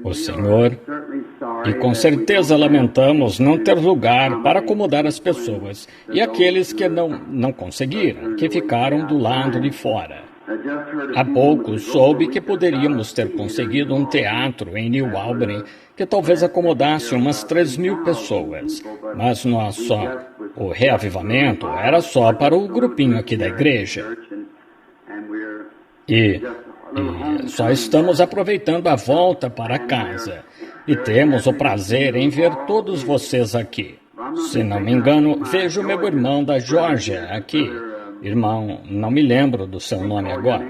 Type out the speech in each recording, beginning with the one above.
O Senhor, e com certeza lamentamos não ter lugar para acomodar as pessoas e aqueles que não conseguiram, que ficaram do lado de fora. Há pouco soube que poderíamos ter conseguido um teatro em New Albany que talvez acomodasse umas 3.000 pessoas, mas o reavivamento era só para o grupinho aqui da igreja. E só estamos aproveitando a volta para casa. E temos o prazer em ver todos vocês aqui. Se não me engano, vejo meu irmão da Geórgia aqui. Irmão, não me lembro do seu nome agora.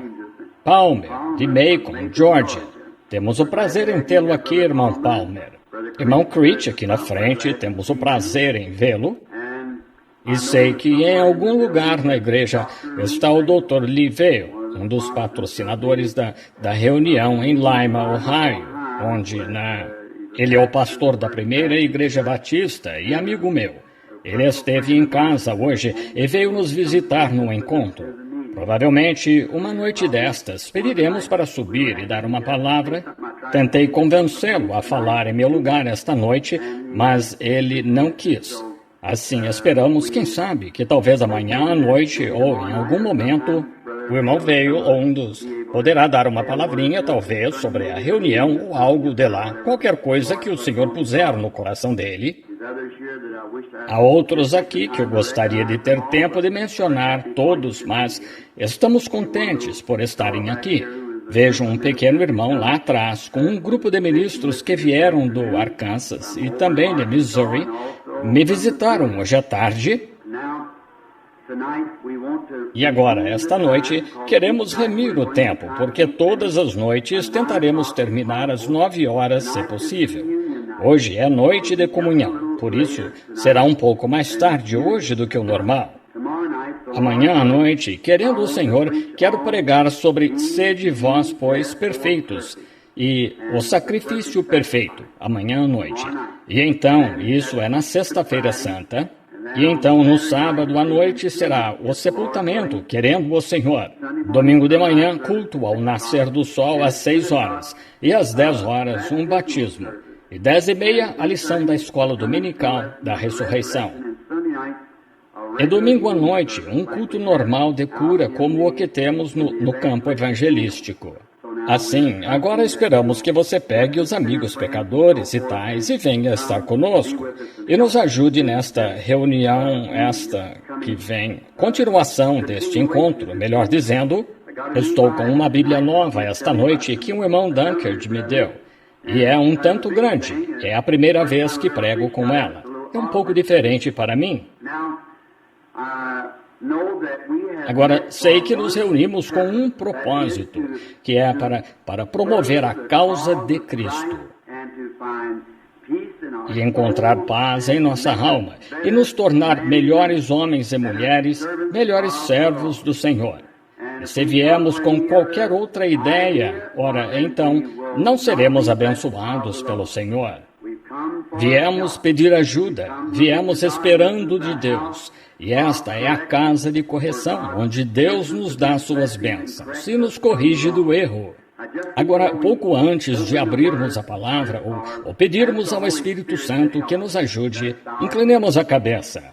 Palmer, de Macon, Geórgia. Temos o prazer em tê-lo aqui, irmão Palmer. Irmão Creech aqui na frente, temos o prazer em vê-lo. E sei que em algum lugar na igreja está o Dr. Lee Vail, um dos patrocinadores da reunião em Lima, Ohio, onde ele é o pastor da primeira igreja batista e amigo meu. Ele esteve em casa hoje e veio nos visitar no encontro. Provavelmente, uma noite destas, pediremos para subir e dar uma palavra. Tentei convencê-lo a falar em meu lugar esta noite, mas ele não quis. Assim, esperamos, quem sabe, que talvez amanhã à noite ou em algum momento o irmão veio ou um dos poderá dar uma palavrinha, talvez, sobre a reunião ou algo de lá, qualquer coisa que o Senhor puser no coração dele. Há outros aqui que eu gostaria de ter tempo de mencionar todos, mas estamos contentes por estarem aqui. Vejo um pequeno irmão lá atrás, com um grupo de ministros que vieram do Arkansas e também de Missouri, me visitaram hoje à tarde. E agora, esta noite, queremos remir o tempo, porque todas as noites tentaremos terminar às 9 horas, se possível. Hoje é noite de comunhão, por isso será um pouco mais tarde hoje do que o normal. Amanhã à noite, querendo o Senhor, quero pregar sobre sede vós, pois, perfeitos, e o sacrifício perfeito, amanhã à noite. E então, isso é na Sexta-feira Santa. E então, no sábado à noite, será o sepultamento, querendo o Senhor. Domingo de manhã, culto ao nascer do sol às 6 horas. E às 10 horas, um batismo. E 10h30, a lição da escola dominical da ressurreição. E domingo à noite, um culto normal de cura, como o que temos no campo evangelístico. Assim, agora esperamos que você pegue os amigos pecadores e tais e venha estar conosco e nos ajude nesta reunião, esta que vem, continuação deste encontro, melhor dizendo. Estou com uma Bíblia nova esta noite que um irmão Dunkard me deu, e é um tanto grande, é a primeira vez que prego com ela. É um pouco diferente para mim. Agora, sei que nos reunimos com um propósito, que é para promover a causa de Cristo e encontrar paz em nossa alma e nos tornar melhores homens e mulheres, melhores servos do Senhor. E se viemos com qualquer outra ideia, ora, então, não seremos abençoados pelo Senhor. Viemos pedir ajuda, viemos esperando de Deus. E esta é a casa de correção, onde Deus nos dá suas bênçãos e nos corrige do erro. Agora, pouco antes de abrirmos a palavra ou pedirmos ao Espírito Santo que nos ajude, inclinemos a cabeça.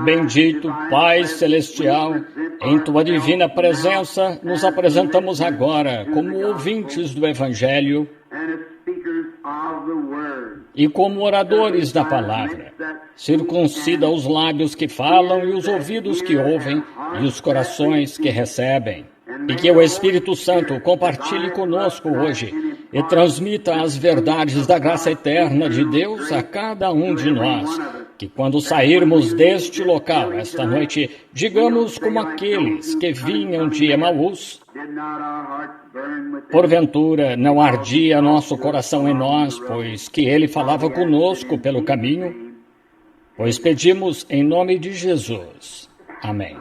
Bendito Pai Celestial, em Tua divina presença, nos apresentamos agora como ouvintes do Evangelho E como oradores da palavra, circuncida os lábios que falam e os ouvidos que ouvem e os corações que recebem. E que o Espírito Santo compartilhe conosco hoje e transmita as verdades da graça eterna de Deus a cada um de nós. Que quando sairmos deste local esta noite, digamos como aqueles que vinham de Emaús: porventura não ardia nosso coração em nós, pois que ele falava conosco pelo caminho? Pois pedimos em nome de Jesus. Amém.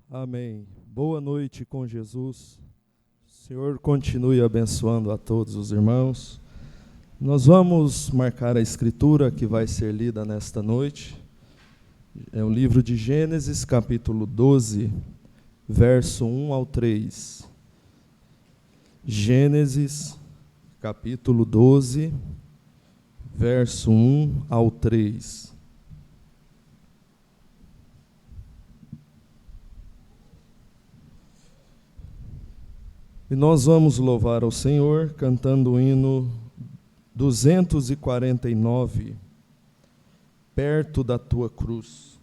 Amém. Boa noite com Jesus. O Senhor continue abençoando a todos os irmãos. Nós vamos marcar a escritura que vai ser lida nesta noite. É o livro de Gênesis, capítulo 12, verso 1 ao 3. Gênesis, capítulo 12, verso 1 ao 3. E nós vamos louvar ao Senhor cantando o hino 249, perto da tua cruz.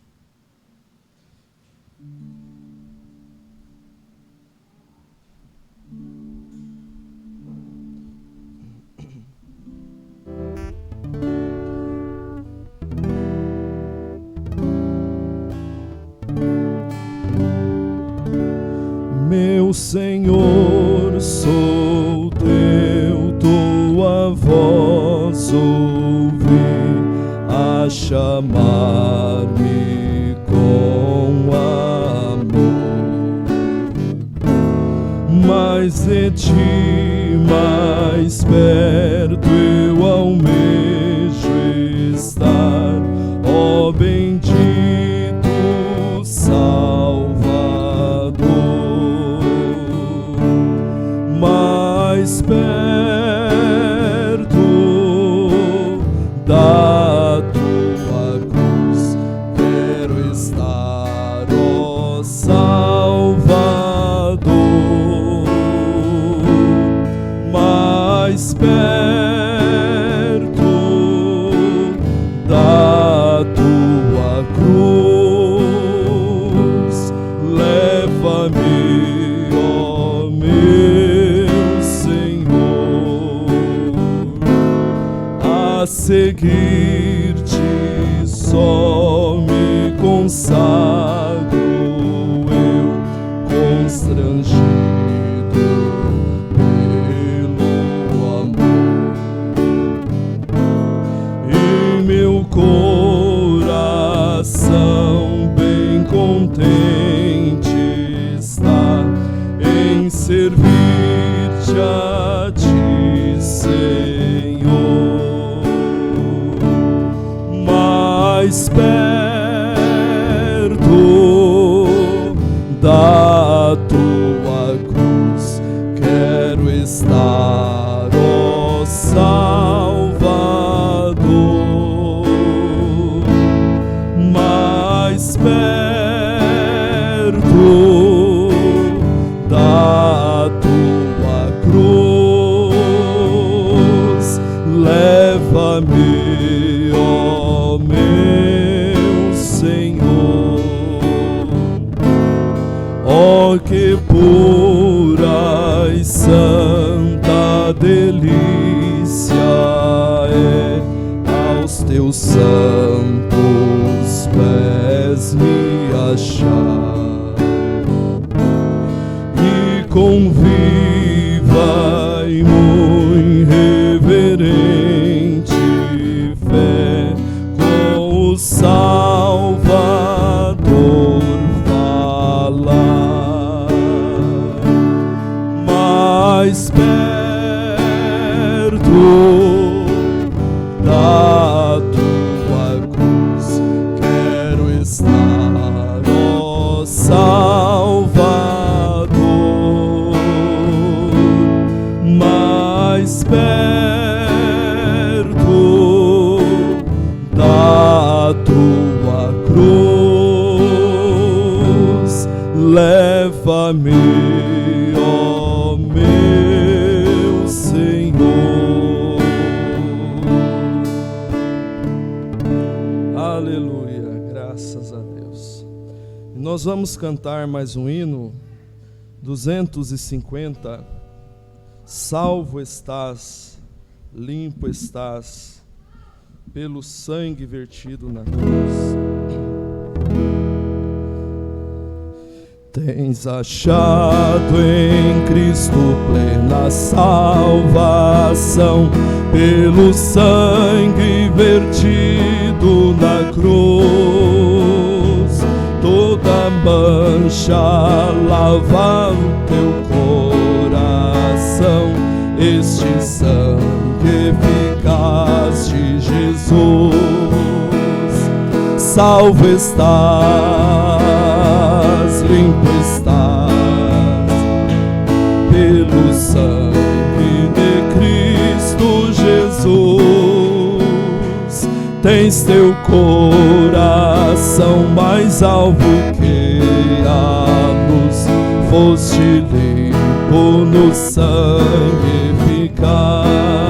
Meu Senhor, sou teu, tua voz ouvi a chamar-me com amor. Mais de ti, mais perto eu almejo estar, ó bendito Salvador. Mais perto da tua cruz quero estar, ó Salvador. Mais perto da tua cruz leva-me, ó meu Senhor, a seguir-te só me consagro eu, constrangido pelo amor. E meu coração bem contente está em servir-te a ti, Senhor. Mais perto da tua cruz quero estar, ó Salvador. Mais perto da tua cruz leva-me, ó meu Senhor. Ó que pura e santa delícia é aos teus santos pés me achar, e com viva e muito reverente fé com o Salvador falar. Mais perto da tua cruz quero estar, ó Salvador. Mais perto da tua cruz leva-me, ó meu Senhor. Aleluia, graças a Deus. E nós vamos cantar mais um hino, 250. Salvo estás, limpo estás, pelo sangue vertido na cruz. Tens achado em Cristo plena salvação, pelo sangue vertido na cruz. Toda mancha lava o teu coração, este sangue eficaz de Jesus. Salvo estás, limpo estás, pelo sangue de Cristo Jesus. Tens teu coração mais alvo que a luz, foste limpo no sangue eficaz.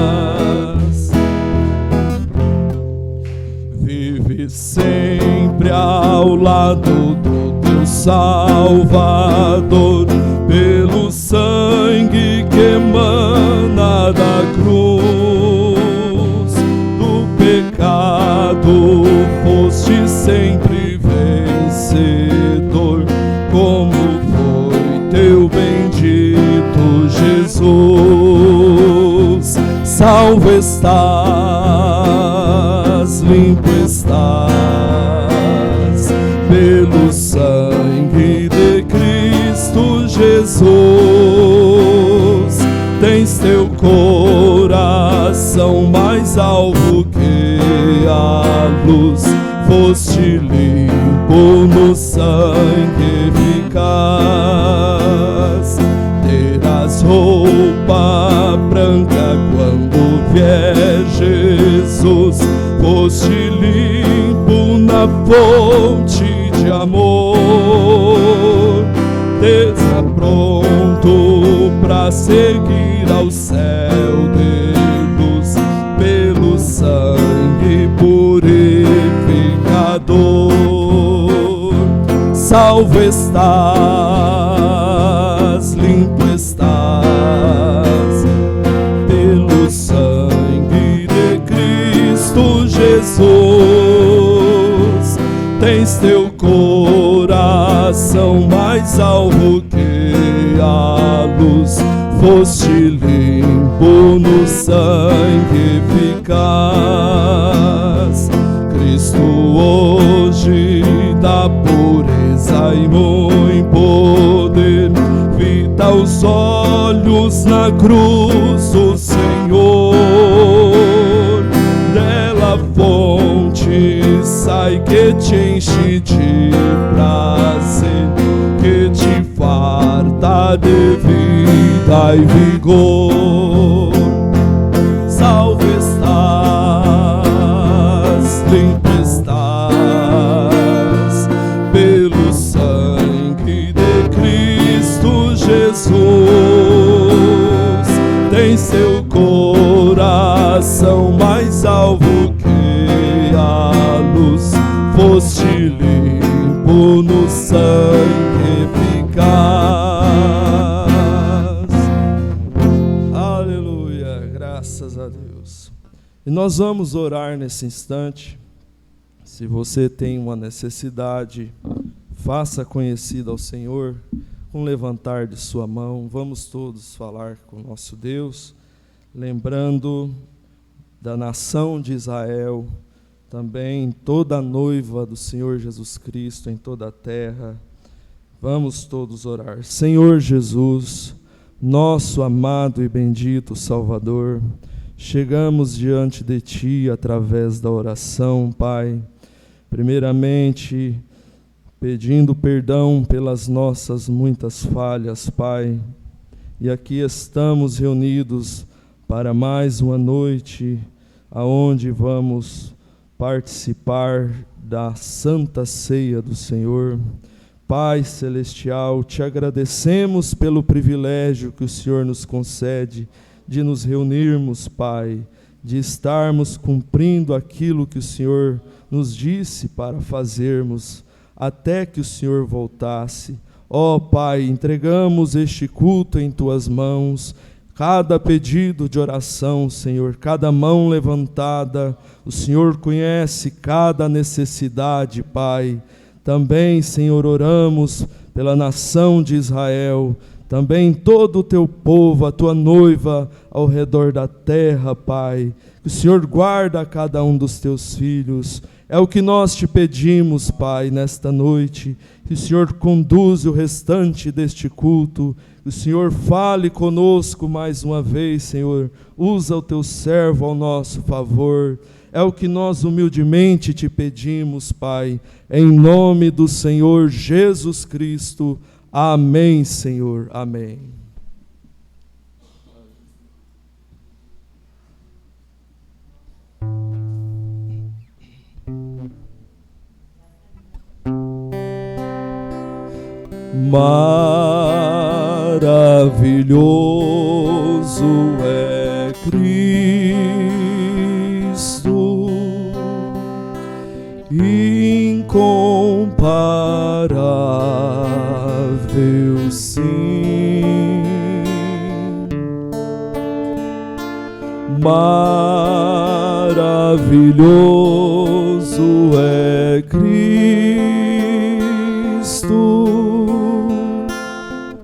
Vive sempre ao lado do teu Salvador, pelo sangue que emana da cruz. Do pecado foste sempre vencedor, como foi teu bendito Jesus. Salvo estás, limpo estás, pelo sangue de Cristo Jesus. Tens teu coração mais alvo que a luz, foste limpo no sangue eficaz. Terás roupa branca quando vier Jesus, foste limpo na fonte de amor. Esteja pronto para seguir ao céu de luz, pelo sangue purificador. Salvo estás, limpo estás, pelo sangue de Cristo Jesus. Tens teu coração mais alvo que a luz, foste limpo no sangue eficaz. Cristo hoje dá pureza e muito poder, vida aos olhos na cruz do Senhor. Dela fonte sai que te enche de prazer, que te farta de vida e vigor. Salvo estás, limpo estás, pelo sangue de Cristo Jesus. Tens seu coração mais alvo que a luz, foste limpo no sangue eficaz. Aleluia, graças a Deus. E nós vamos orar nesse instante. Se você tem uma necessidade, faça conhecida ao Senhor com levantar de sua mão. Vamos todos falar com o nosso Deus, lembrando da nação de Israel, também toda a noiva do Senhor Jesus Cristo em toda a terra. Vamos todos orar. Senhor Jesus, nosso amado e bendito Salvador, chegamos diante de Ti através da oração, Pai, primeiramente pedindo perdão pelas nossas muitas falhas, Pai, e aqui estamos reunidos para mais uma noite aonde vamos participar da Santa Ceia do Senhor. Pai Celestial, te agradecemos pelo privilégio que o Senhor nos concede de nos reunirmos, Pai, de estarmos cumprindo aquilo que o Senhor nos disse para fazermos, até que o Senhor voltasse. Ó Pai, entregamos este culto em Tuas mãos, cada pedido de oração, Senhor, cada mão levantada, o Senhor conhece cada necessidade, Pai. Também, Senhor, oramos pela nação de Israel, também todo o Teu povo, a Tua noiva ao redor da terra, Pai. Que o Senhor guarda cada um dos Teus filhos. É o que nós te pedimos, Pai, nesta noite. Que o Senhor conduza o restante deste culto. Que o Senhor fale conosco mais uma vez, Senhor. Usa o Teu servo ao nosso favor. É o que nós humildemente te pedimos, Pai, em nome do Senhor Jesus Cristo. Amém, Senhor. Amém. Maravilhoso é Cristo, incomparável, sim, maravilhoso é Cristo,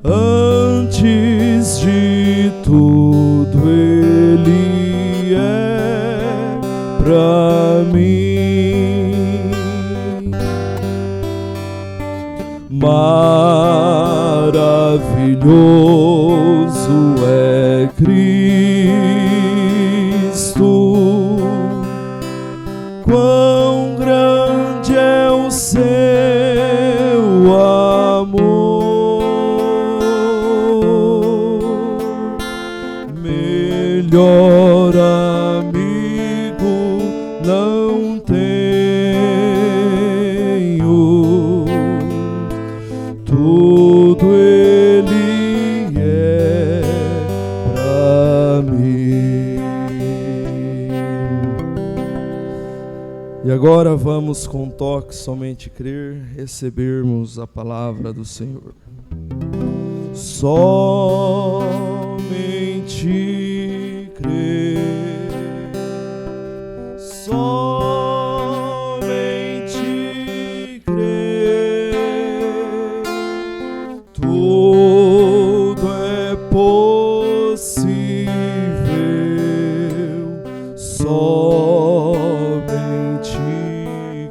antes de tudo Ele é pra mim. Maravilhoso é Cristo, quão grande é o seu amor, melhor amigo não tenho, tudo Ele é pra mim. E agora vamos com toque somente crer, recebermos a palavra do Senhor. Somente crer, somente crer, tudo é possível, somente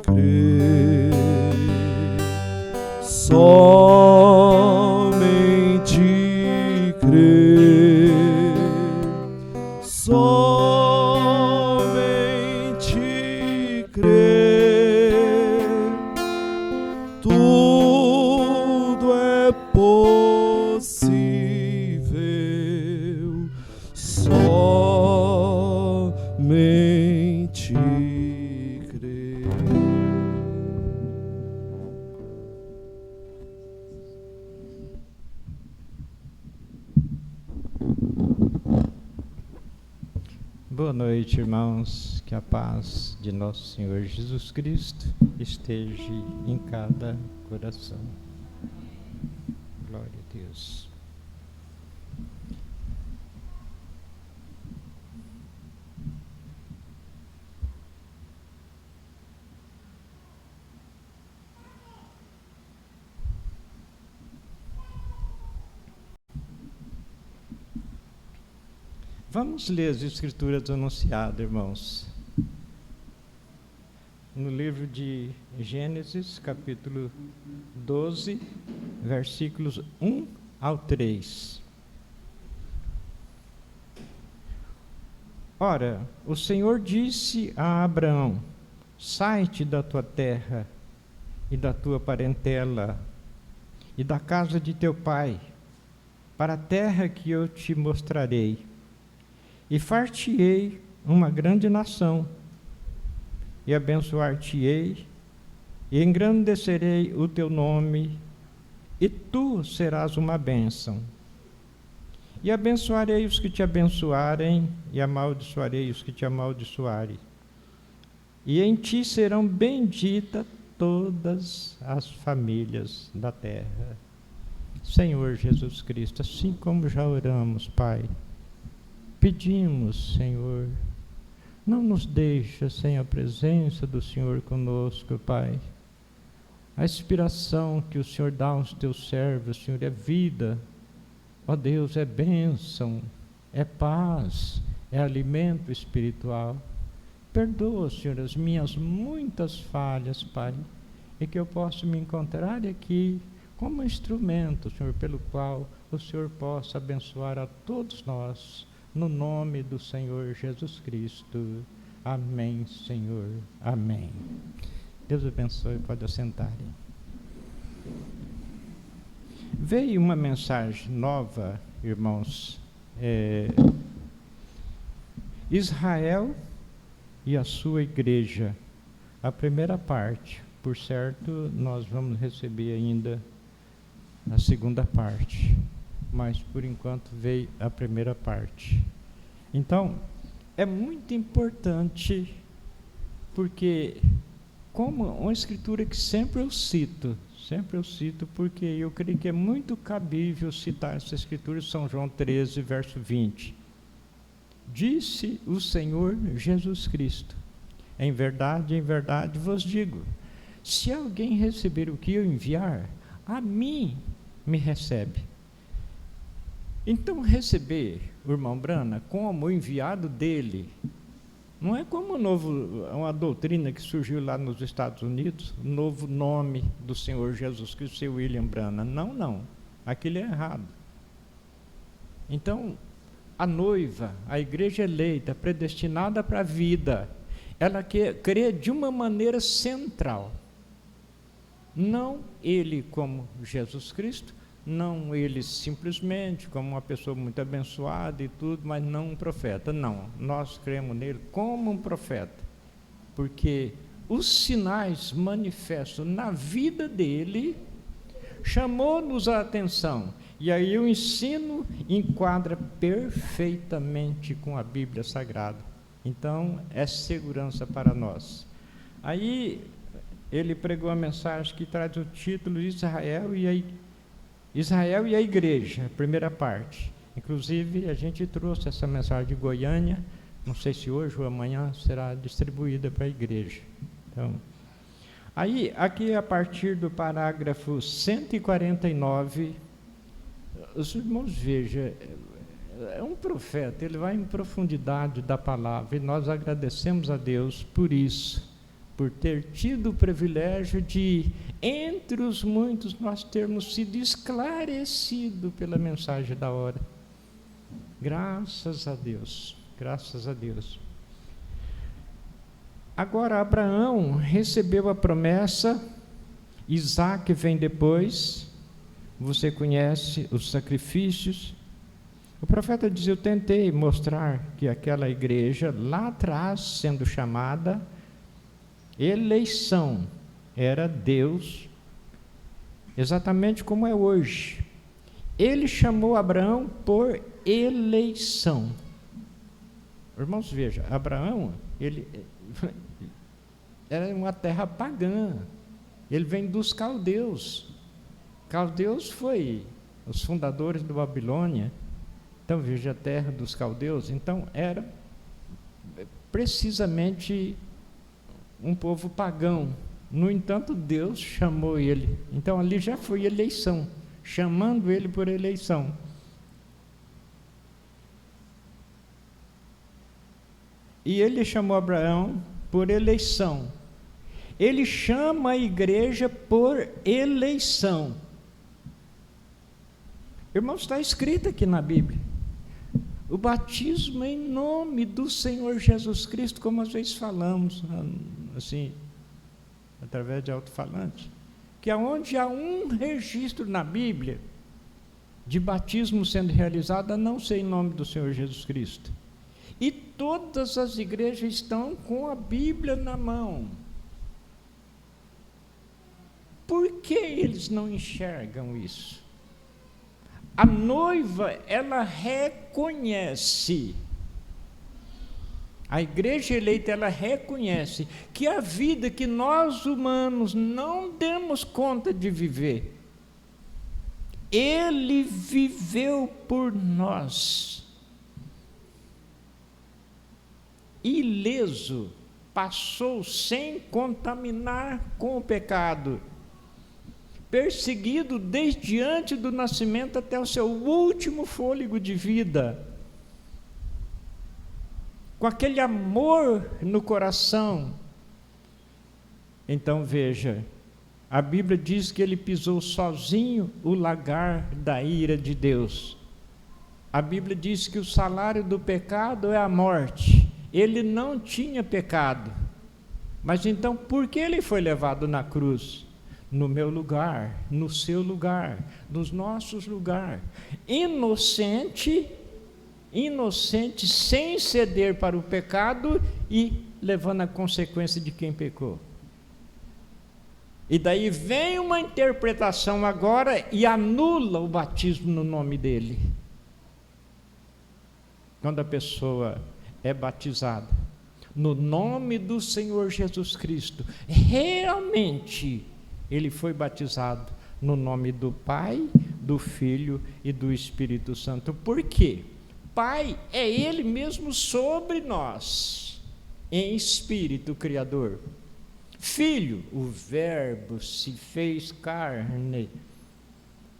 crer, somente crer, somente crer, tudo é possível, somente crer. Boa noite, irmãos. Que a paz de nosso Senhor Jesus Cristo esteja em cada coração. Glória a Deus. Vamos ler as Escrituras anunciadas, irmãos. No livro de Gênesis, capítulo 12, versículos 1 ao 3. Ora, o Senhor disse a Abraão: sai-te da tua terra e da tua parentela e da casa de teu pai, para a terra que eu te mostrarei. E far-te-ei uma grande nação, e abençoar-te-ei, e engrandecerei o teu nome, e tu serás uma bênção. E abençoarei os que te abençoarem, e amaldiçoarei os que te amaldiçoarem. E em ti serão benditas todas as famílias da terra. Senhor Jesus Cristo, assim como já oramos, Pai, pedimos, Senhor, não nos deixa sem a presença do Senhor conosco, Pai. A inspiração que o Senhor dá aos teus servos, Senhor, é vida. Ó Deus, é bênção, é paz, é alimento espiritual. Perdoa, Senhor, as minhas muitas falhas, Pai, e que eu possa me encontrar aqui como instrumento, Senhor, pelo qual o Senhor possa abençoar a todos nós, no nome do Senhor Jesus Cristo. Amém, Senhor. Amém. Deus abençoe, pode assentarem. Veio uma mensagem nova, irmãos. Israel e a sua igreja. A primeira parte. Por certo, nós vamos receber ainda a segunda parte. Mas, por enquanto, veio a primeira parte. Então, é muito importante, porque, como uma escritura que sempre eu cito, porque eu creio que é muito cabível citar essa escritura, São João 13, verso 20. Disse o Senhor Jesus Cristo: em verdade vos digo, se alguém receber o que eu enviar, a mim me recebe. Então, receber o irmão Brana como o enviado dele, não é como uma doutrina que surgiu lá nos Estados Unidos, o novo nome do Senhor Jesus Cristo, ser William Branham. Não. Aquilo é errado. Então, a noiva, a igreja eleita, predestinada para a vida, ela crê de uma maneira central. Não ele como Jesus Cristo, não ele simplesmente como uma pessoa muito abençoada e tudo, mas não um profeta. Não, nós cremos nele como um profeta, porque os sinais manifestos na vida dele chamou-nos a atenção. E aí o ensino enquadra perfeitamente com a Bíblia Sagrada. Então, é segurança para nós. Aí, ele pregou a mensagem que traz o título Israel e a Igreja, a primeira parte. Inclusive, a gente trouxe essa mensagem de Goiânia, não sei se hoje ou amanhã será distribuída para a igreja. Então, aí, aqui a partir do parágrafo 149, os irmãos vejam, é um profeta, ele vai em profundidade da palavra, e nós agradecemos a Deus por isso, por ter tido o privilégio de, entre os muitos, nós termos sido esclarecidos pela mensagem da hora. Graças a Deus, graças a Deus. Agora, Abraão recebeu a promessa, Isaac vem depois, você conhece os sacrifícios. O profeta diz: eu tentei mostrar que aquela igreja, lá atrás, sendo chamada eleição, era Deus, exatamente como é hoje. Ele chamou Abraão por eleição. Irmãos, veja, Abraão, ele era uma terra pagã, ele vem dos caldeus. Caldeus foi os fundadores da Babilônia. Então, veja, a terra dos caldeus. Então, era precisamente um povo pagão. No entanto, Deus chamou ele. Então, ali já foi eleição, chamando ele por eleição. E ele chamou Abraão por eleição. Ele chama a igreja por eleição. Irmãos, está escrito aqui na Bíblia. O batismo em nome do Senhor Jesus Cristo, como às vezes falamos, assim, através de alto-falante, que aonde há um registro na Bíblia de batismo sendo realizado, a não ser em nome do Senhor Jesus Cristo. E todas as igrejas estão com a Bíblia na mão. Por que eles não enxergam isso? A noiva, ela reconhece, a igreja eleita, ela reconhece que a vida que nós humanos não demos conta de viver, Ele viveu por nós, ileso, passou sem contaminar com o pecado, perseguido desde antes do nascimento até o seu último fôlego de vida, com aquele amor no coração. Então veja, a Bíblia diz que ele pisou sozinho o lagar da ira de Deus. A Bíblia diz que o salário do pecado é a morte. Ele não tinha pecado, mas então por que ele foi levado na cruz? No meu lugar, no seu lugar, nos nossos lugares, inocente, sem ceder para o pecado e levando a consequência de quem pecou. E daí vem uma interpretação agora e anula o batismo no nome dele. Quando a pessoa é batizada no nome do Senhor Jesus Cristo, realmente ele foi batizado no nome do Pai, do Filho e do Espírito Santo. Por quê? Pai é Ele mesmo sobre nós, em espírito criador. Filho, o Verbo se fez carne.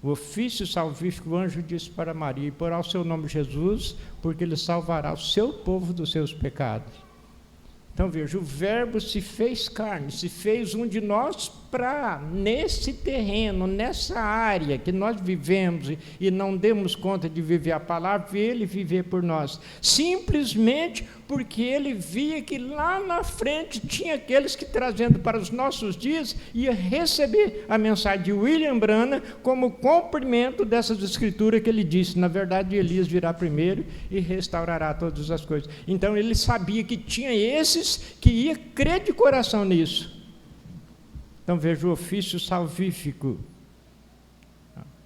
O ofício salvífico, o anjo disse para Maria: e porá o seu nome Jesus, porque ele salvará o seu povo dos seus pecados. Então veja, o Verbo se fez carne, se fez um de nós para, nesse terreno, nessa área que nós vivemos e não demos conta de viver a palavra, ele viver por nós, simplesmente porque ele via que lá na frente tinha aqueles que, trazendo para os nossos dias, ia receber a mensagem de William Branham como cumprimento dessas escrituras que ele disse: na verdade Elias virá primeiro e restaurará todas as coisas. Então ele sabia que tinha esses que ia crer de coração nisso. Então veja o ofício salvífico: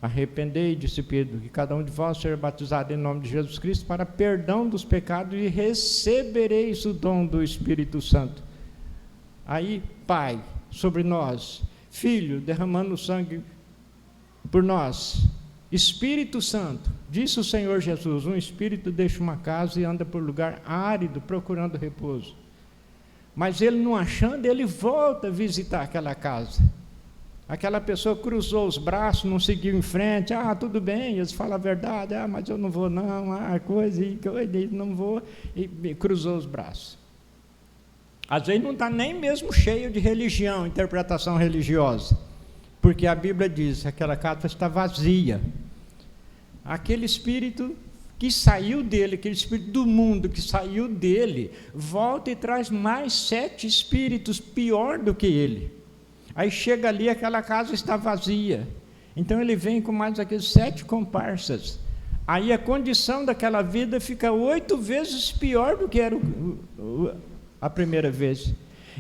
arrependei, disse Pedro, que cada um de vós seja batizado em nome de Jesus Cristo para perdão dos pecados e recebereis o dom do Espírito Santo. Aí, Pai, sobre nós, Filho, derramando sangue por nós, Espírito Santo, disse o Senhor Jesus: um espírito deixa uma casa e anda por lugar árido, procurando repouso. Mas ele não achando, ele volta a visitar aquela casa. Aquela pessoa cruzou os braços, não seguiu em frente: tudo bem, eles falam a verdade, mas eu não vou não, coisa, não vou, e cruzou os braços. Às vezes não está nem mesmo cheio de religião, interpretação religiosa, porque a Bíblia diz que aquela casa está vazia. Aquele espírito que saiu dele, aquele espírito do mundo que saiu dele, volta e traz mais 7 espíritos pior do que ele. Aí chega ali, aquela casa está vazia. Então ele vem com mais aqueles 7 comparsas. Aí a condição daquela vida fica 8 vezes pior do que era a primeira vez.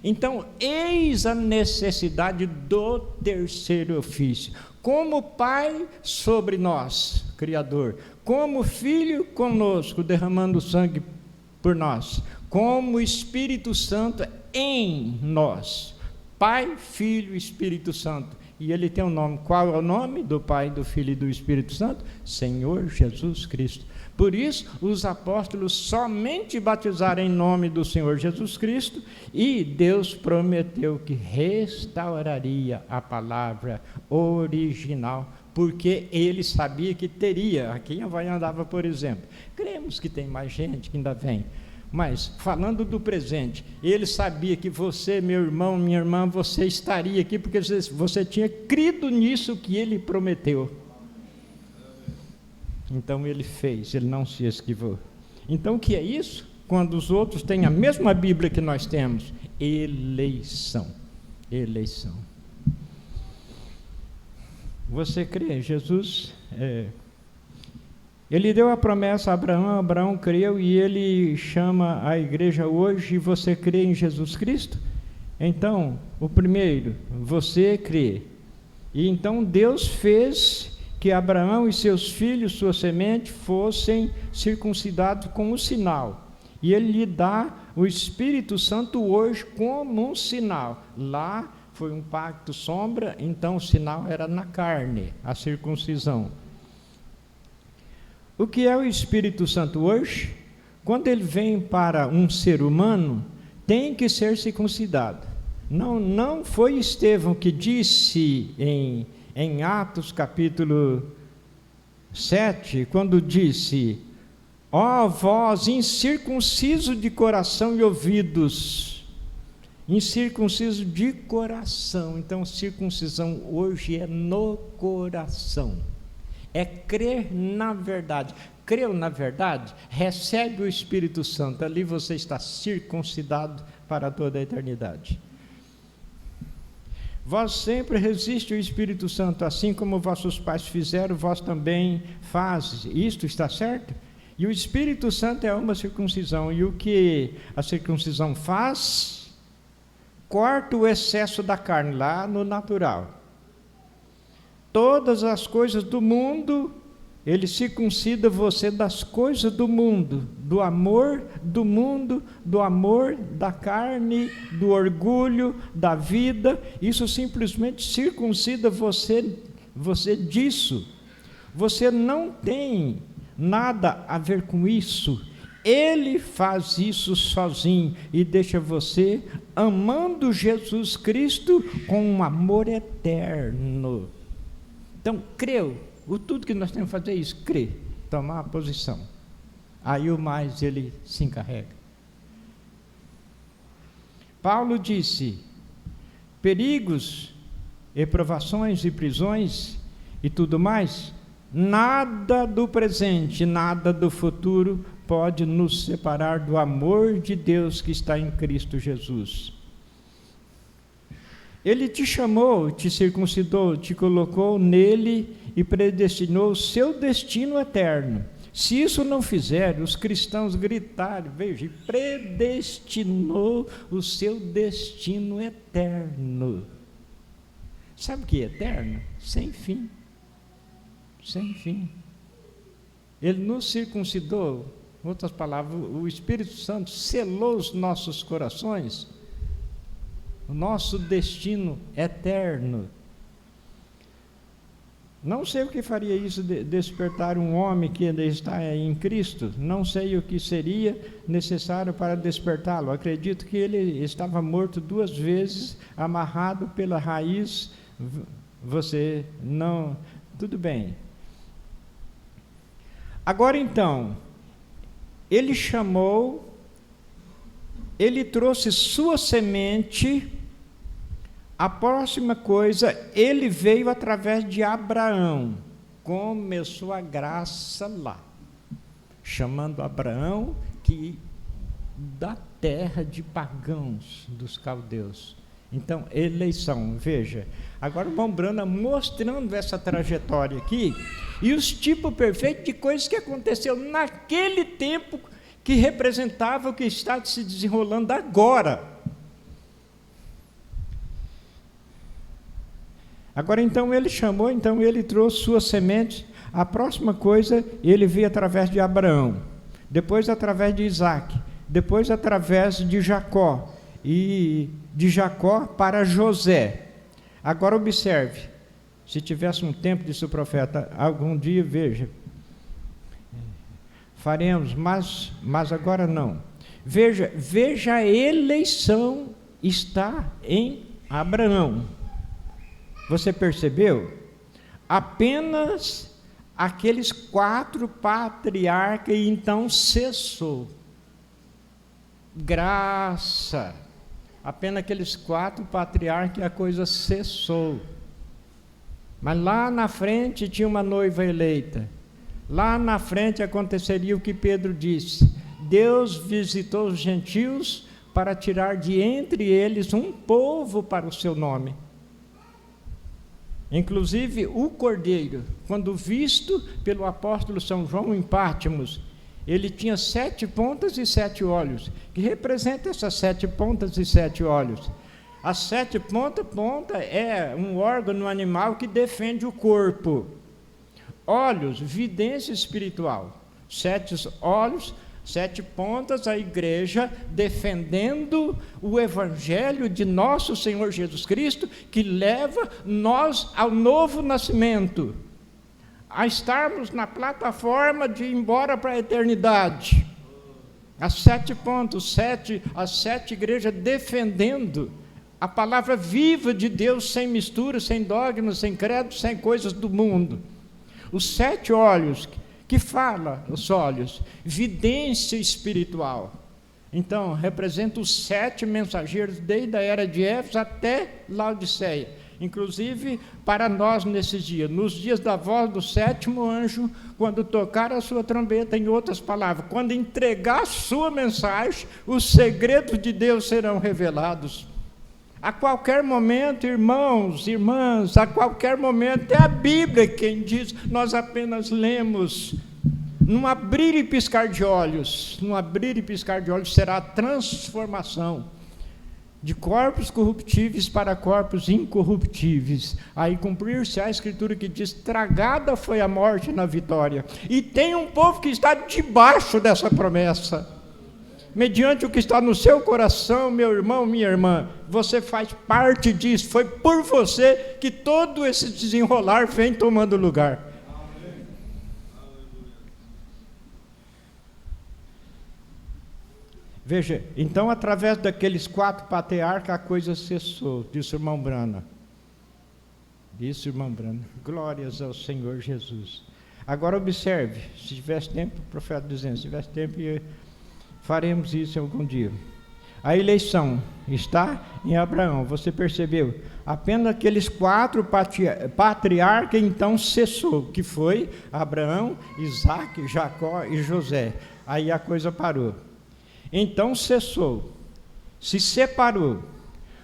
Então, eis a necessidade do terceiro ofício. Como Pai sobre nós, Criador, como Filho conosco, derramando sangue por nós, como Espírito Santo em nós. Pai, Filho e Espírito Santo. E ele tem um nome. Qual é o nome do Pai, do Filho e do Espírito Santo? Senhor Jesus Cristo. Por isso, os apóstolos somente batizaram em nome do Senhor Jesus Cristo, e Deus prometeu que restauraria a palavra original, porque ele sabia que teria. Aqui em Havaí andava, por exemplo. Cremos que tem mais gente que ainda vem. Mas, falando do presente, ele sabia que você, meu irmão, minha irmã, você estaria aqui, porque você tinha crido nisso que ele prometeu. Então ele fez, ele não se esquivou. Então o que é isso? Quando os outros têm a mesma Bíblia que nós temos: eleição. Eleição. Você crê? Jesus, ele deu a promessa a Abraão, Abraão creu, e ele chama a igreja hoje: você crê em Jesus Cristo? Então, o primeiro, você crê. E então Deus fez que Abraão e seus filhos, sua semente, fossem circuncidados com um sinal. E ele lhe dá o Espírito Santo hoje como um sinal. Lá foi um pacto sombra, então o sinal era na carne, a circuncisão. O que é o Espírito Santo hoje? Quando ele vem para um ser humano, tem que ser circuncidado. Não foi Estevão que disse em Atos capítulo 7, quando disse: ó vós incircunciso de coração e ouvidos, incircunciso de coração. Então circuncisão hoje é no coração, é crer na verdade. Creu na verdade, recebe o Espírito Santo, ali você está circuncidado para toda a eternidade. Vós sempre resiste o Espírito Santo, assim como vossos pais fizeram, vós também fazes. Isto está certo? E o Espírito Santo é uma circuncisão, e o que a circuncisão faz? Corta o excesso da carne lá no natural. Todas as coisas do mundo, ele circuncida você das coisas do mundo, do amor do mundo, do amor da carne, do orgulho, da vida. Isso simplesmente circuncida você disso. Você não tem nada a ver com isso. Ele faz isso sozinho e deixa você amando Jesus Cristo com um amor eterno. Então, creu. Tudo que nós temos que fazer é isso, crer, tomar a posição. Aí o mais ele se encarrega. Paulo disse: perigos, e provações e prisões e tudo mais, nada do presente, nada do futuro pode nos separar do amor de Deus que está em Cristo Jesus. Ele te chamou, te circuncidou, te colocou nele e predestinou o seu destino eterno. Se isso não fizer, os cristãos gritarem, veja, predestinou o seu destino eterno. Sabe o que é eterno? Sem fim. Sem fim. Ele nos circuncidou, em outras palavras, o Espírito Santo selou os nossos corações, o nosso destino eterno. Não sei o que faria isso despertar um homem que ainda está em Cristo, não sei o que seria necessário para despertá-lo. Acredito que ele estava morto 2 vezes, amarrado pela raiz. Você não... Tudo bem. Agora então, ele chamou, ele trouxe sua semente. A próxima coisa, ele veio através de Abraão, começou a graça lá, chamando Abraão que da terra de pagãos, dos caldeus. Então, eleição, veja, agora o Mombrana mostrando essa trajetória aqui, e os tipos perfeitos de coisas que aconteceu naquele tempo, que representava o que está se desenrolando agora. Agora, então, ele chamou, então, ele trouxe sua semente. A próxima coisa, ele veio através de Abraão, depois através de Isaac, depois através de Jacó, e de Jacó para José. Agora, observe, se tivesse um tempo de seu profeta, algum dia, veja, faremos, mas agora não. Veja, a eleição está em Abraão. Você percebeu? Apenas aqueles 4 patriarcas, e então cessou. Graça. Apenas aqueles 4 patriarcas e a coisa cessou. Mas lá na frente tinha uma noiva eleita. Lá na frente aconteceria o que Pedro disse: Deus visitou os gentios para tirar de entre eles um povo para o seu nome. Inclusive o cordeiro, quando visto pelo apóstolo São João em Pátimos, ele tinha 7 pontas e 7 olhos. Que representa essas 7 pontas e 7 olhos? As 7 pontas, ponta é um órgão animal que defende o corpo. Olhos, vidência espiritual. 7 olhos, 7 pontas, a igreja defendendo o evangelho de nosso Senhor Jesus Cristo, que leva nós ao novo nascimento, a estarmos na plataforma de ir embora para a eternidade. As 7 pontos, as 7 igrejas defendendo a palavra viva de Deus, sem mistura, sem dogmas, sem credo, sem coisas do mundo. Os 7 olhos, que fala os olhos, vidência espiritual. Então, representa os 7 mensageiros desde a era de Éfeso até Laodiceia. Inclusive, para nós nesses dias, nos dias da voz do 7º anjo, quando tocar a sua trombeta, em outras palavras, quando entregar a sua mensagem, os segredos de Deus serão revelados. A qualquer momento, irmãos, irmãs, a qualquer momento, é a Bíblia quem diz, nós apenas lemos. Num abrir e piscar de olhos, será a transformação de corpos corruptíveis para corpos incorruptíveis. Aí cumprir-se a Escritura que diz, tragada foi a morte na vitória. E tem um povo que está debaixo dessa promessa. Mediante o que está no seu coração, meu irmão, minha irmã, você faz parte disso. Foi por você que todo esse desenrolar vem tomando lugar. Veja, então através daqueles 4 patriarcas a coisa cessou, disse o irmão Brana. Glórias ao Senhor Jesus. Agora observe, se tivesse tempo, o profeta dizendo, se tivesse tempo, faremos isso algum dia. A eleição está em Abraão, você percebeu? Apenas aqueles 4 patriarcas então cessou, que foi Abraão, Isaque, Jacó e José. Aí a coisa parou. Então cessou, se separou,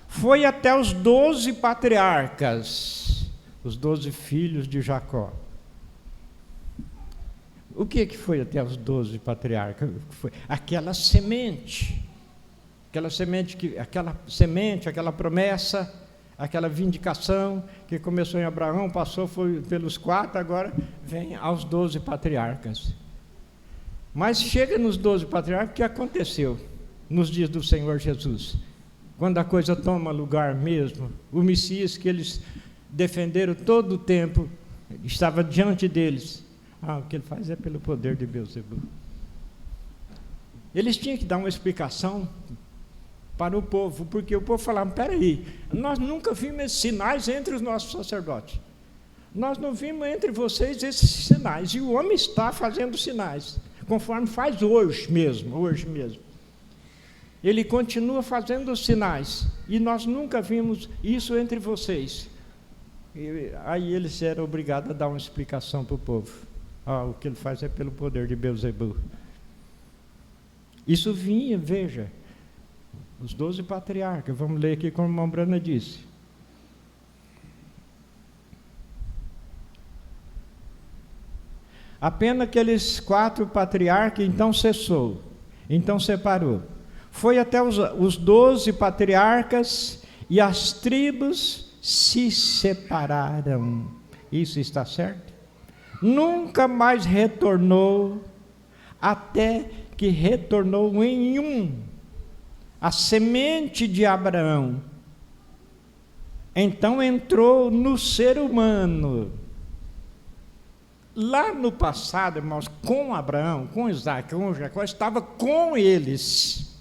foi até os 12 patriarcas, os 12 filhos de Jacó. O que foi até os 12 patriarcas? Foi aquela semente, aquela promessa, aquela vindicação que começou em Abraão, foi pelos 4, agora vem aos 12 patriarcas. Mas chega nos 12 patriarcas, o que aconteceu nos dias do Senhor Jesus? Quando a coisa toma lugar mesmo, o Messias que eles defenderam todo o tempo, estava diante deles. O que ele faz é pelo poder de Beelzebul. Eles tinham que dar uma explicação para o povo, porque o povo falava, peraí, nós nunca vimos esses sinais entre os nossos sacerdotes. Nós não vimos entre vocês esses sinais, e o homem está fazendo sinais, conforme faz hoje mesmo. Ele continua fazendo os sinais, e nós nunca vimos isso entre vocês. E aí eles eram obrigados a dar uma explicação para o povo. O que ele faz é pelo poder de Beelzebul. Isso vinha, veja, os 12 patriarcas, vamos ler aqui como a irmã Brana disse. Apenas aqueles 4 patriarcas, então cessou, então separou. Foi até os 12 patriarcas e as tribos se separaram. Isso está certo? Nunca mais retornou, até que retornou em a semente de Abraão. Então entrou no ser humano. Lá no passado, irmãos, com Abraão, com Isaque, com Jacó, estava com eles.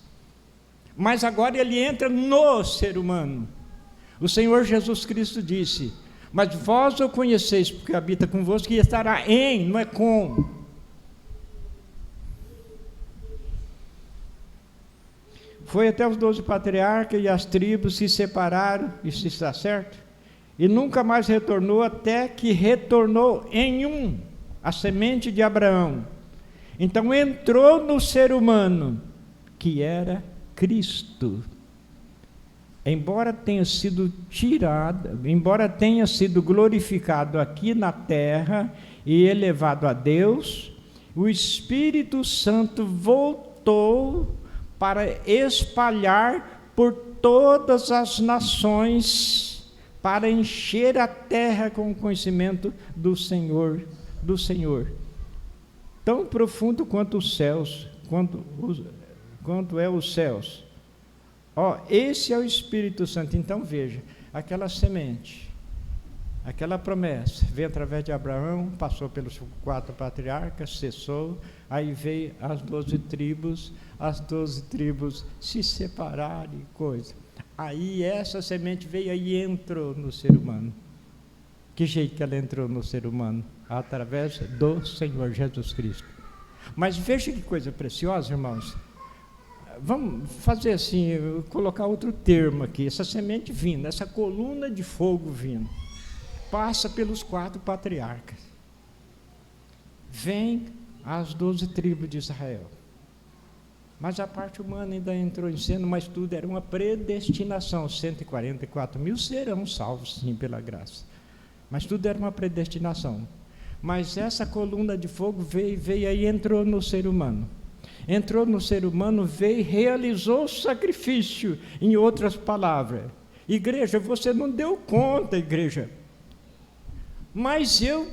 Mas agora ele entra no ser humano. O Senhor Jesus Cristo disse, mas vós o conheceis, porque habita convosco, e estará em, não é com. Foi até os 12 patriarcas e as tribos se separaram, isso está certo? E nunca mais retornou, até que retornou em a semente de Abraão. Então entrou no ser humano, que era Cristo. Embora tenha sido tirado, embora tenha sido glorificado aqui na terra e elevado a Deus, o Espírito Santo voltou para espalhar por todas as nações para encher a terra com o conhecimento do Senhor, tão profundo quanto os céus, quanto é os céus. Esse é o Espírito Santo. Então veja, aquela semente, aquela promessa, veio através de Abraão, passou pelos 4 patriarcas, cessou, aí veio as 12 tribos se separarem, coisa. Aí essa semente veio e entrou no ser humano. Que jeito que ela entrou no ser humano? Através do Senhor Jesus Cristo. Mas veja que coisa preciosa, irmãos. Vamos fazer assim, colocar outro termo aqui. Essa semente vindo, essa coluna de fogo vindo, passa pelos 4 patriarcas, vem as 12 tribos de Israel. Mas a parte humana ainda entrou em cena, mas tudo era uma predestinação. 144 mil serão salvos, sim, pela graça. Mas tudo era uma predestinação. Mas essa coluna de fogo veio e entrou no ser humano. Entrou no ser humano, veio e realizou o sacrifício. Em outras palavras, igreja, você não deu conta, igreja. Mas eu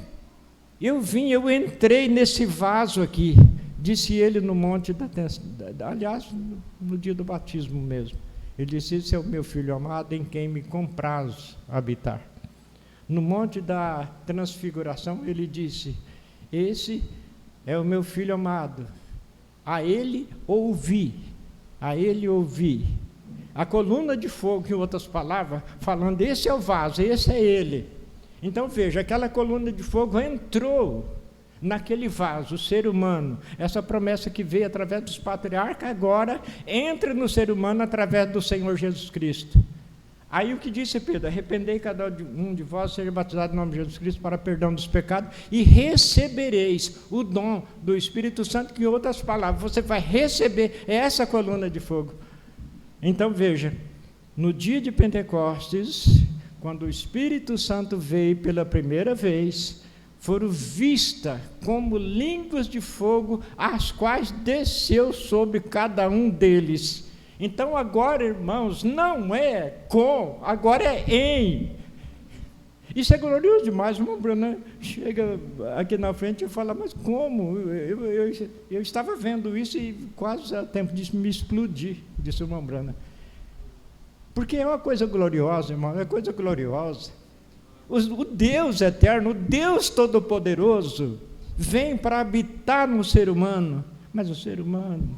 entrei nesse vaso aqui, disse ele no monte aliás, no dia do batismo mesmo. Ele disse: esse é o meu filho amado, em quem me compraz habitar. No monte da transfiguração, ele disse: esse é o meu filho amado, a ele ouvi. A coluna de fogo, em outras palavras, falando: esse é o vaso, esse é ele. Então veja, aquela coluna de fogo entrou naquele vaso, o ser humano. Essa promessa que veio através dos patriarcas, agora entra no ser humano através do Senhor Jesus Cristo. Aí o que disse Pedro: arrependei cada um de vós, seja batizado em nome de Jesus Cristo para perdão dos pecados, e recebereis o dom do Espírito Santo, que em outras palavras, você vai receber essa coluna de fogo. Então veja, no dia de Pentecostes, quando o Espírito Santo veio pela primeira vez, foram vistas como línguas de fogo, as quais desceu sobre cada um deles. Então agora, irmãos, não é com, agora é em. Isso é glorioso demais. Uma Bruna chega aqui na frente e fala: mas como? Eu estava vendo isso e quase a tempo de me explodir, disse uma Bruna. Porque é uma coisa gloriosa, irmão, é coisa gloriosa. O Deus eterno, o Deus todo-poderoso, vem para habitar no ser humano. Mas o ser humano,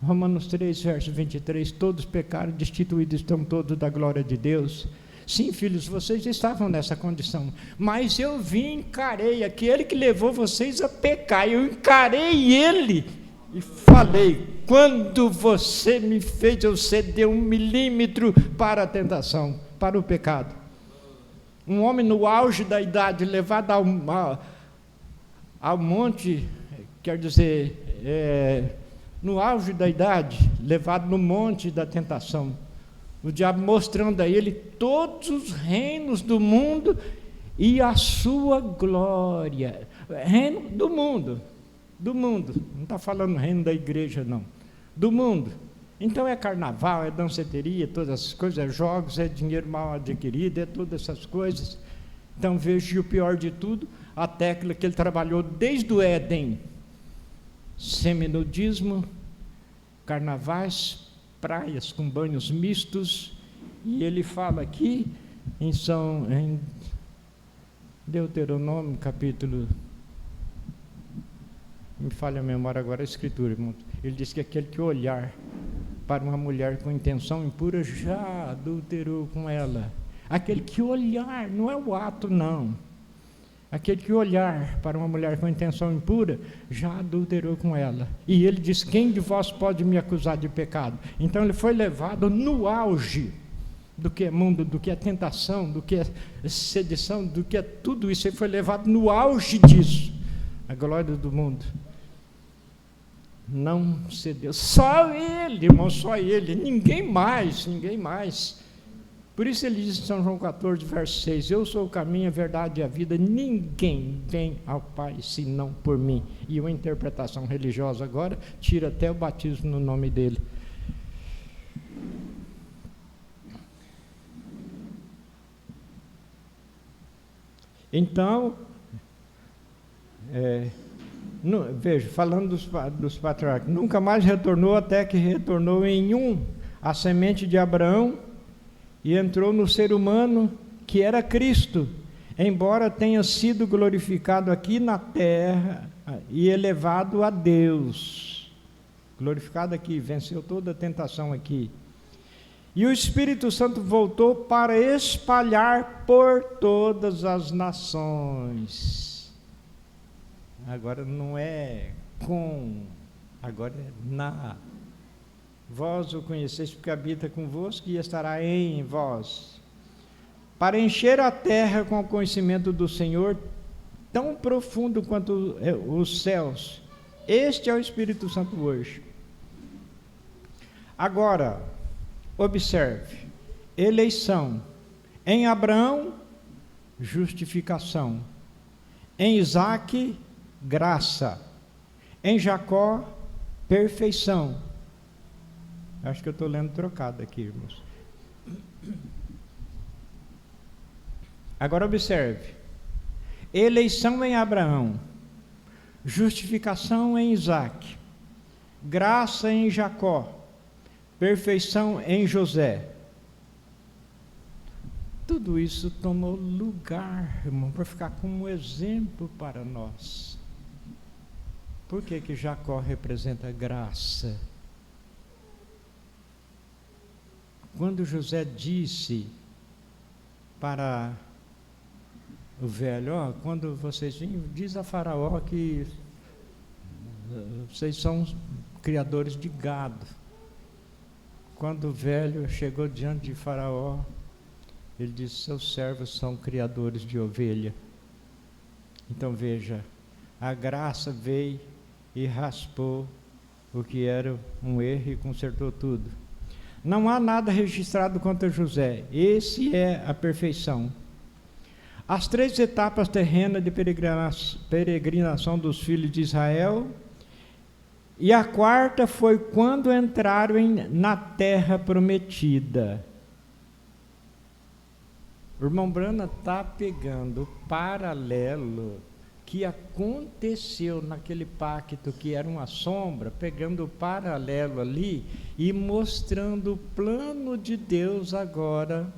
Romanos 3, verso 23, todos pecaram, destituídos estão todos da glória de Deus. Sim, filhos, vocês estavam nessa condição, mas eu encarei aquele que levou vocês a pecar, eu encarei ele e falei: quando você me fez, eu ceder 1 milímetro para a tentação, para o pecado. Um homem no auge da idade, levado ao monte, quer dizer, no auge da idade, levado no monte da tentação, o diabo mostrando a ele todos os reinos do mundo e a sua glória. Reino do mundo, não está falando reino da igreja, não, do mundo. Então é carnaval, é danceteria, todas essas coisas, é jogos, é dinheiro mal adquirido, é todas essas coisas. Então veja, o pior de tudo, a tecla que ele trabalhou desde o Éden: seminudismo, carnavais, praias com banhos mistos. E ele fala aqui em Deuteronômio, capítulo, me falha a memória agora, a escritura, irmão. Ele diz que aquele que olhar para uma mulher com intenção impura já adulterou com ela. Aquele que olhar, não é o ato, não. Aquele que olhar para uma mulher com intenção impura já adulterou com ela. E ele diz: quem de vós pode me acusar de pecado? Então ele foi levado no auge do que é mundo, do que é tentação, do que é sedição, do que é tudo isso. Ele foi levado no auge disso, a glória do mundo. Não cedeu, só ele, irmão, só ele, ninguém mais. Por isso ele diz em São João 14, verso 6, eu sou o caminho, a verdade e a vida, ninguém vem ao Pai senão por mim. E uma interpretação religiosa agora tira até o batismo no nome dele. Então, veja, falando dos patriarcas, nunca mais retornou até que retornou em a semente de Abraão, e entrou no ser humano que era Cristo, embora tenha sido glorificado aqui na terra e elevado a Deus. Glorificado aqui, venceu toda a tentação aqui. E o Espírito Santo voltou para espalhar por todas as nações. Agora não é agora é na. Vós o conheceis porque habita convosco e estará em vós. Para encher a terra com o conhecimento do Senhor, tão profundo quanto os céus. Este é o Espírito Santo hoje. Agora, observe, eleição. Em Abraão, justificação. Em Isaque, graça. Em Jacó, perfeição. Acho que eu estou lendo trocado aqui, irmãos. Agora observe, eleição em Abraão, justificação em Isaque, graça em Jacó, perfeição em José. Tudo isso tomou lugar, irmão, para ficar como exemplo para nós. Por que Jacó representa graça? Quando José disse para o velho, quando vocês vêm, diz a Faraó que vocês são criadores de gado. Quando o velho chegou diante de Faraó, ele disse: seus servos são criadores de ovelha. Então veja, a graça veio e raspou o que era um erro e consertou tudo. Não há nada registrado contra José. Esse é a perfeição. As 3 etapas terrenas de peregrinação dos filhos de Israel, e a 4ª foi quando entraram na terra prometida. O irmão Brana está pegando o paralelo que aconteceu naquele pacto que era uma sombra, pegando o paralelo ali e mostrando o plano de Deus agora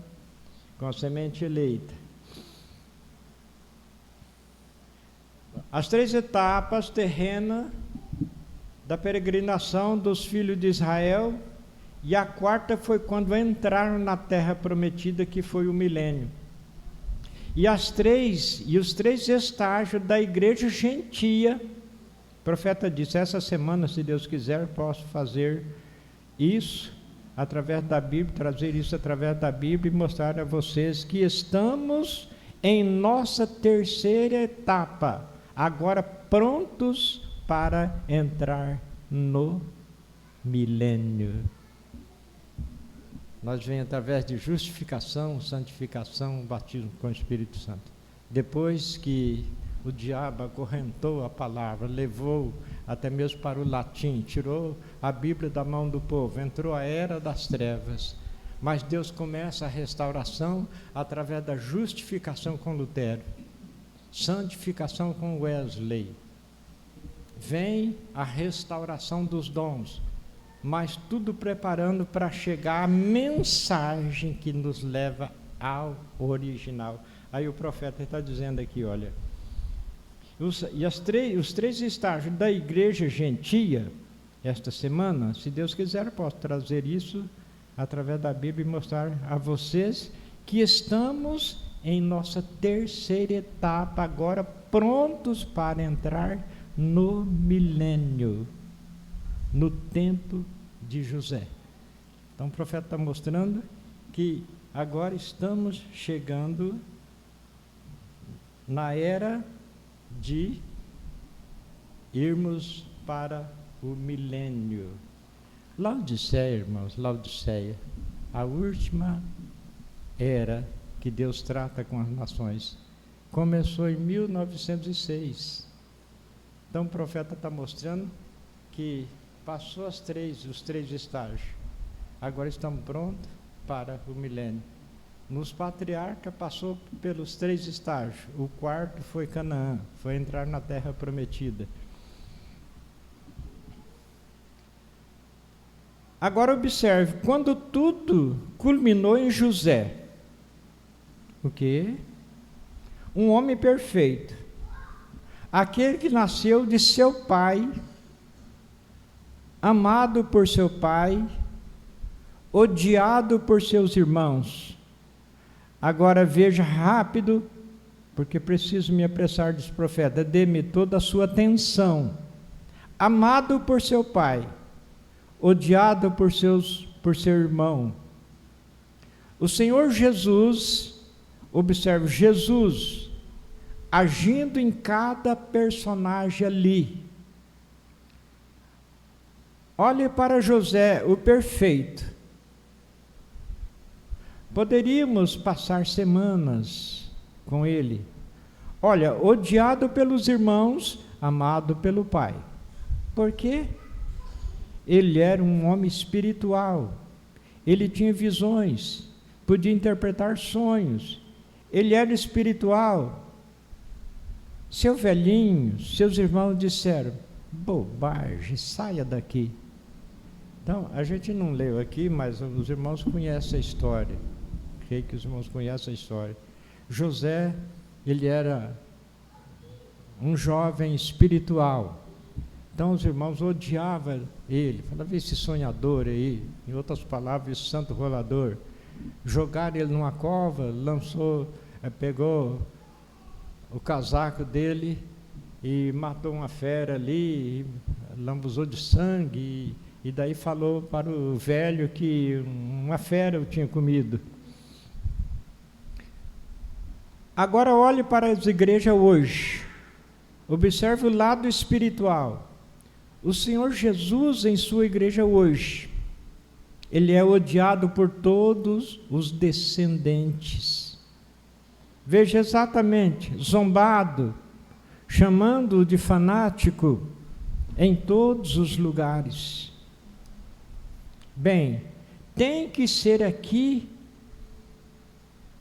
com a semente eleita. As 3 etapas terrenas da peregrinação dos filhos de Israel, e a 4ª foi quando entraram na terra prometida, que foi o milênio. E os 3 estágios da igreja gentia. O profeta disse: essa semana, se Deus quiser, posso fazer isso através da Bíblia, trazer isso através da Bíblia e mostrar a vocês que estamos em nossa 3ª etapa, agora prontos para entrar no milênio. Nós vem através de justificação, santificação, batismo com o Espírito Santo. Depois que o diabo acorrentou a palavra, levou até mesmo para o latim, tirou a Bíblia da mão do povo, entrou a era das trevas. Mas Deus começa a restauração através da justificação com Lutero, santificação com Wesley. Vem a restauração dos dons, mas tudo preparando para chegar a mensagem que nos leva ao original. Aí o profeta está dizendo aqui, olha, os 3 estágios da igreja gentia, esta semana, se Deus quiser, eu posso trazer isso através da Bíblia e mostrar a vocês que estamos em nossa 3ª etapa, agora prontos para entrar no milênio, no tempo de José. Então o profeta está mostrando que agora estamos chegando na era de irmos para o milênio. Laodiceia, irmãos, Laodiceia, a última era que Deus trata com as nações, começou em 1906. Então o profeta está mostrando que passou os 3 estágios, agora estamos prontos para o milênio. Nos patriarcas passou pelos 3 estágios. O quarto foi Canaã, foi entrar na terra prometida. Agora observe, quando tudo culminou em José, o quê? Um homem perfeito, aquele que nasceu de seu pai, amado por seu pai, odiado por seus irmãos. Agora veja rápido, porque preciso me apressar, diz o profeta, dê-me toda a sua atenção. Amado por seu pai, odiado por seu irmão. O Senhor Jesus, observe, Jesus agindo em cada personagem ali. Olhe para José, o perfeito. Poderíamos passar semanas com ele. Olha, odiado pelos irmãos, amado pelo pai. Por quê? Ele era um homem espiritual, ele tinha visões, podia interpretar sonhos, ele era espiritual. Seu velhinho, seus irmãos disseram, bobagem, saia daqui. Então, a gente não leu aqui, mas os irmãos conhecem a história, creio que os irmãos conhecem a história. José, ele era um jovem espiritual. Então os irmãos odiavam ele, falavam, esse sonhador aí, em outras palavras, esse santo rolador. Jogaram ele numa cova, pegou o casaco dele e matou uma fera ali, lambuzou de sangue, e daí falou para o velho que uma fera o tinha comido. Agora olhe para as igrejas hoje, observe o lado espiritual. O Senhor Jesus em sua igreja hoje, ele é odiado por todos os descendentes. Veja exatamente, zombado, chamando-o de fanático em todos os lugares. Bem, tem que ser aqui,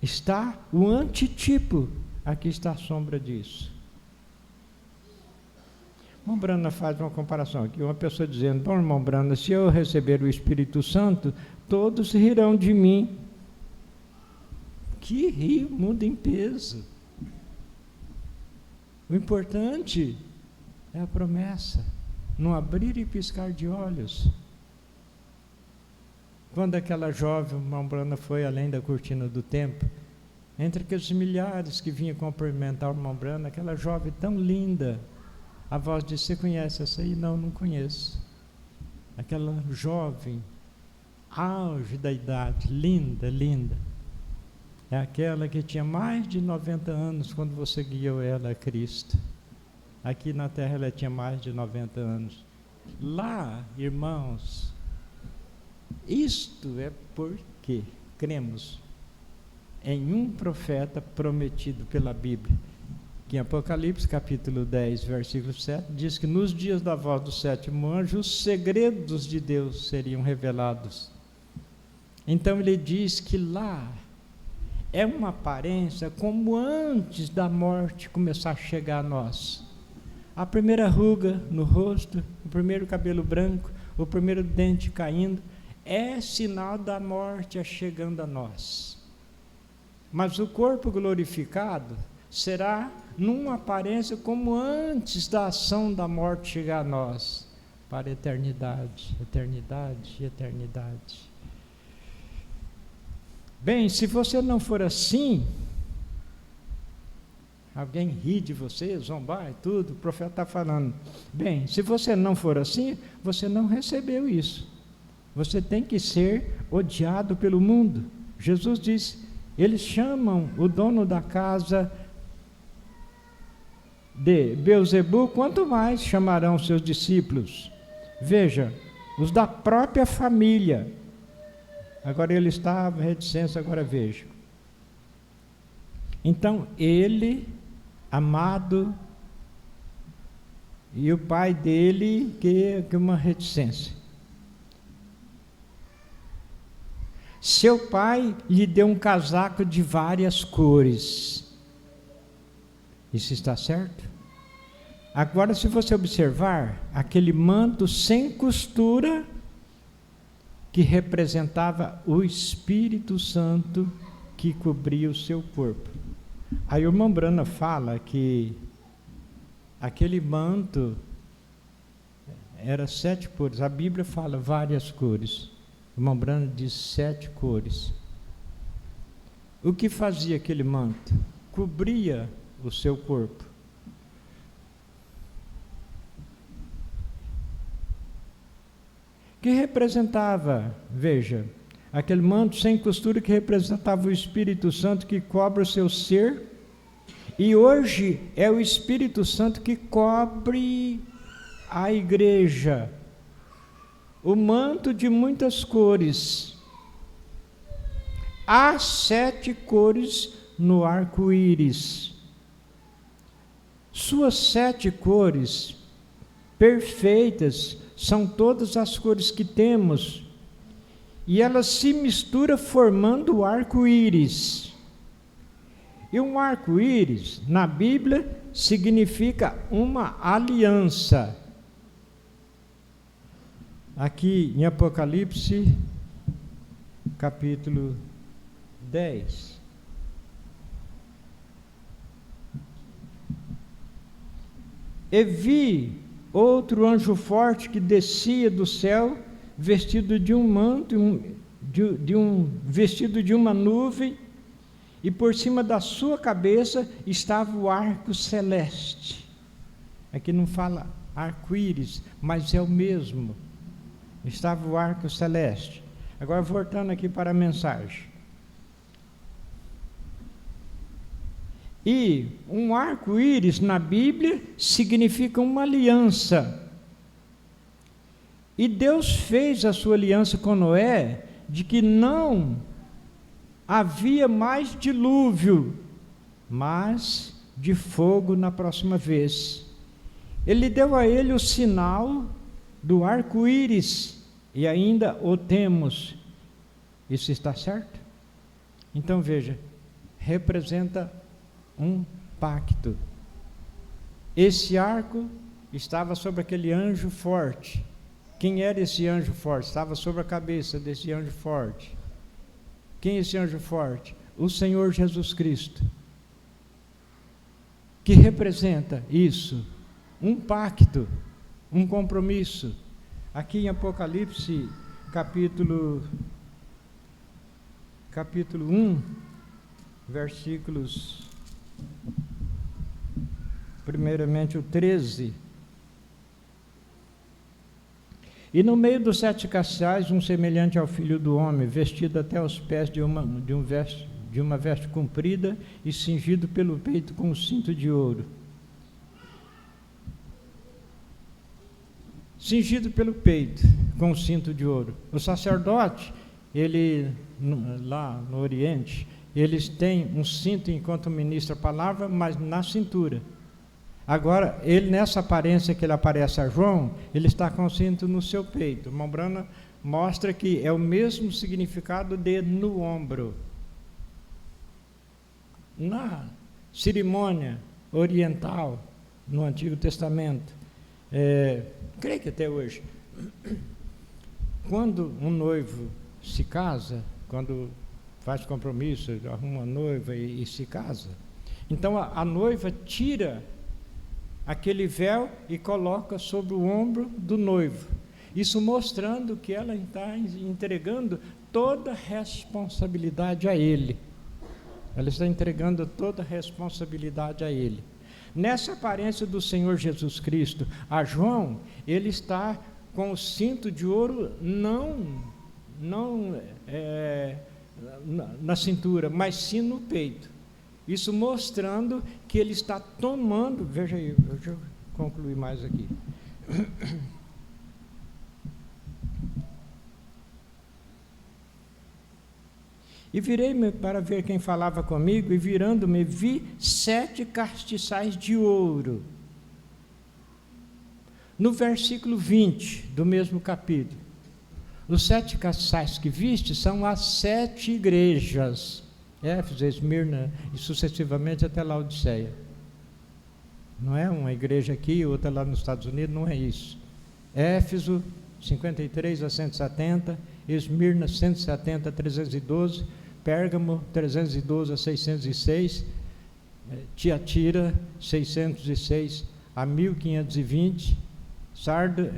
está o antitipo, aqui está a sombra disso. Irmão Brana faz uma comparação aqui, uma pessoa dizendo, bom, irmão Brana, se eu receber o Espírito Santo, todos rirão de mim. Que rir muda em peso. O importante é a promessa, não abrir e piscar de olhos. Quando aquela jovem, irmão Brana, foi além da cortina do templo, entre aqueles milhares que vinham cumprimentar o irmão Brana, aquela jovem tão linda, a voz disse, você conhece essa aí? Não, não conheço. Aquela jovem, auge da idade, linda, linda. É aquela que tinha mais de 90 anos quando você guiou ela a Cristo. Aqui na terra ela tinha mais de 90 anos. Lá, irmãos, isto é porque cremos em um profeta prometido pela Bíblia, que em Apocalipse capítulo 10, versículo 7, diz que nos dias da voz do 7º anjo, os segredos de Deus seriam revelados. Então ele diz que lá é uma aparência como antes da morte começar a chegar a nós. A primeira ruga no rosto, o primeiro cabelo branco, o primeiro dente caindo, é sinal da morte chegando a nós. Mas o corpo glorificado será numa aparência como antes da ação da morte chegar a nós, para a eternidade, eternidade, eternidade. Bem, se você não for assim, alguém ri de você, zombar e tudo, o profeta está falando, bem, se você não for assim, você não recebeu isso. Você tem que ser odiado pelo mundo. Jesus disse, eles chamam o dono da casa de Beelzebu, quanto mais chamarão seus discípulos. Veja, os da própria família. Agora ele estava reticente, agora veja. Então ele, amado, e o pai dele, que uma reticência. Seu pai lhe deu um casaco de várias cores. Isso está certo? Agora, se você observar, aquele manto sem costura que representava o Espírito Santo que cobria o seu corpo. A irmã Brana fala que aquele manto era 7 cores. A Bíblia fala várias cores. A irmã Brana diz 7 cores. O que fazia aquele manto? Cobria o seu corpo. Que representava, veja, aquele manto sem costura que representava o Espírito Santo que cobre o seu ser, e hoje é o Espírito Santo que cobre a igreja. O manto de muitas cores. Há 7 cores no arco-íris. Suas 7 cores perfeitas são todas as cores que temos, e elas se misturam formando o arco-íris. E um arco-íris, na Bíblia, significa uma aliança. Aqui em Apocalipse, capítulo 10. E vi outro anjo forte que descia do céu, vestido de um manto, vestido de uma nuvem, e por cima da sua cabeça estava o arco celeste. Aqui não fala arco-íris, mas é o mesmo. Estava o arco celeste. Agora, voltando aqui para a mensagem. E um arco-íris na Bíblia significa uma aliança. E Deus fez a sua aliança com Noé de que não havia mais dilúvio, mas de fogo na próxima vez. Ele deu a ele o sinal do arco-íris e ainda o temos. Isso está certo? Então veja, representa um pacto. Esse arco estava sobre aquele anjo forte. Quem era esse anjo forte? Estava sobre a cabeça desse anjo forte. Quem é esse anjo forte? O Senhor Jesus Cristo. Que representa isso? Um pacto, um compromisso. Aqui em Apocalipse, capítulo 1, versículos, primeiramente o 13. E no meio dos 7 castiçais, um semelhante ao Filho do Homem, vestido até os pés de uma veste comprida e cingido pelo peito com um cinto de ouro. Cingido pelo peito com um cinto de ouro. O sacerdote, ele, lá no Oriente, eles têm um cinto enquanto ministra a palavra, mas na cintura. Agora, ele, nessa aparência que ele aparece a João, ele está com o cinto no seu peito. Irmão Brana mostra que é o mesmo significado de no ombro. Na cerimônia oriental, no Antigo Testamento, creio que até hoje, quando um noivo se casa, quando faz compromisso, arruma uma noiva e se casa, então a noiva tira aquele véu e coloca sobre o ombro do noivo. Isso mostrando que ela está entregando toda a responsabilidade a ele. Ela está entregando toda a responsabilidade a ele. Nessa aparência do Senhor Jesus Cristo, a João, ele está com o cinto de ouro não na cintura, mas sim no peito. Isso mostrando que ele está tomando, veja aí, deixa eu concluir mais aqui. E virei-me para ver quem falava comigo, e virando-me, vi 7 castiçais de ouro. No versículo 20 do mesmo capítulo. Os 7 castiçais que viste são as 7 igrejas, Éfeso, Esmirna e sucessivamente até Laodiceia. Não é uma igreja aqui, outra lá nos Estados Unidos, não é isso. Éfeso, 53 a 170, Esmirna, 170 a 312, Pérgamo, 312 a 606, Tiatira, 606 a 1520, Sardo,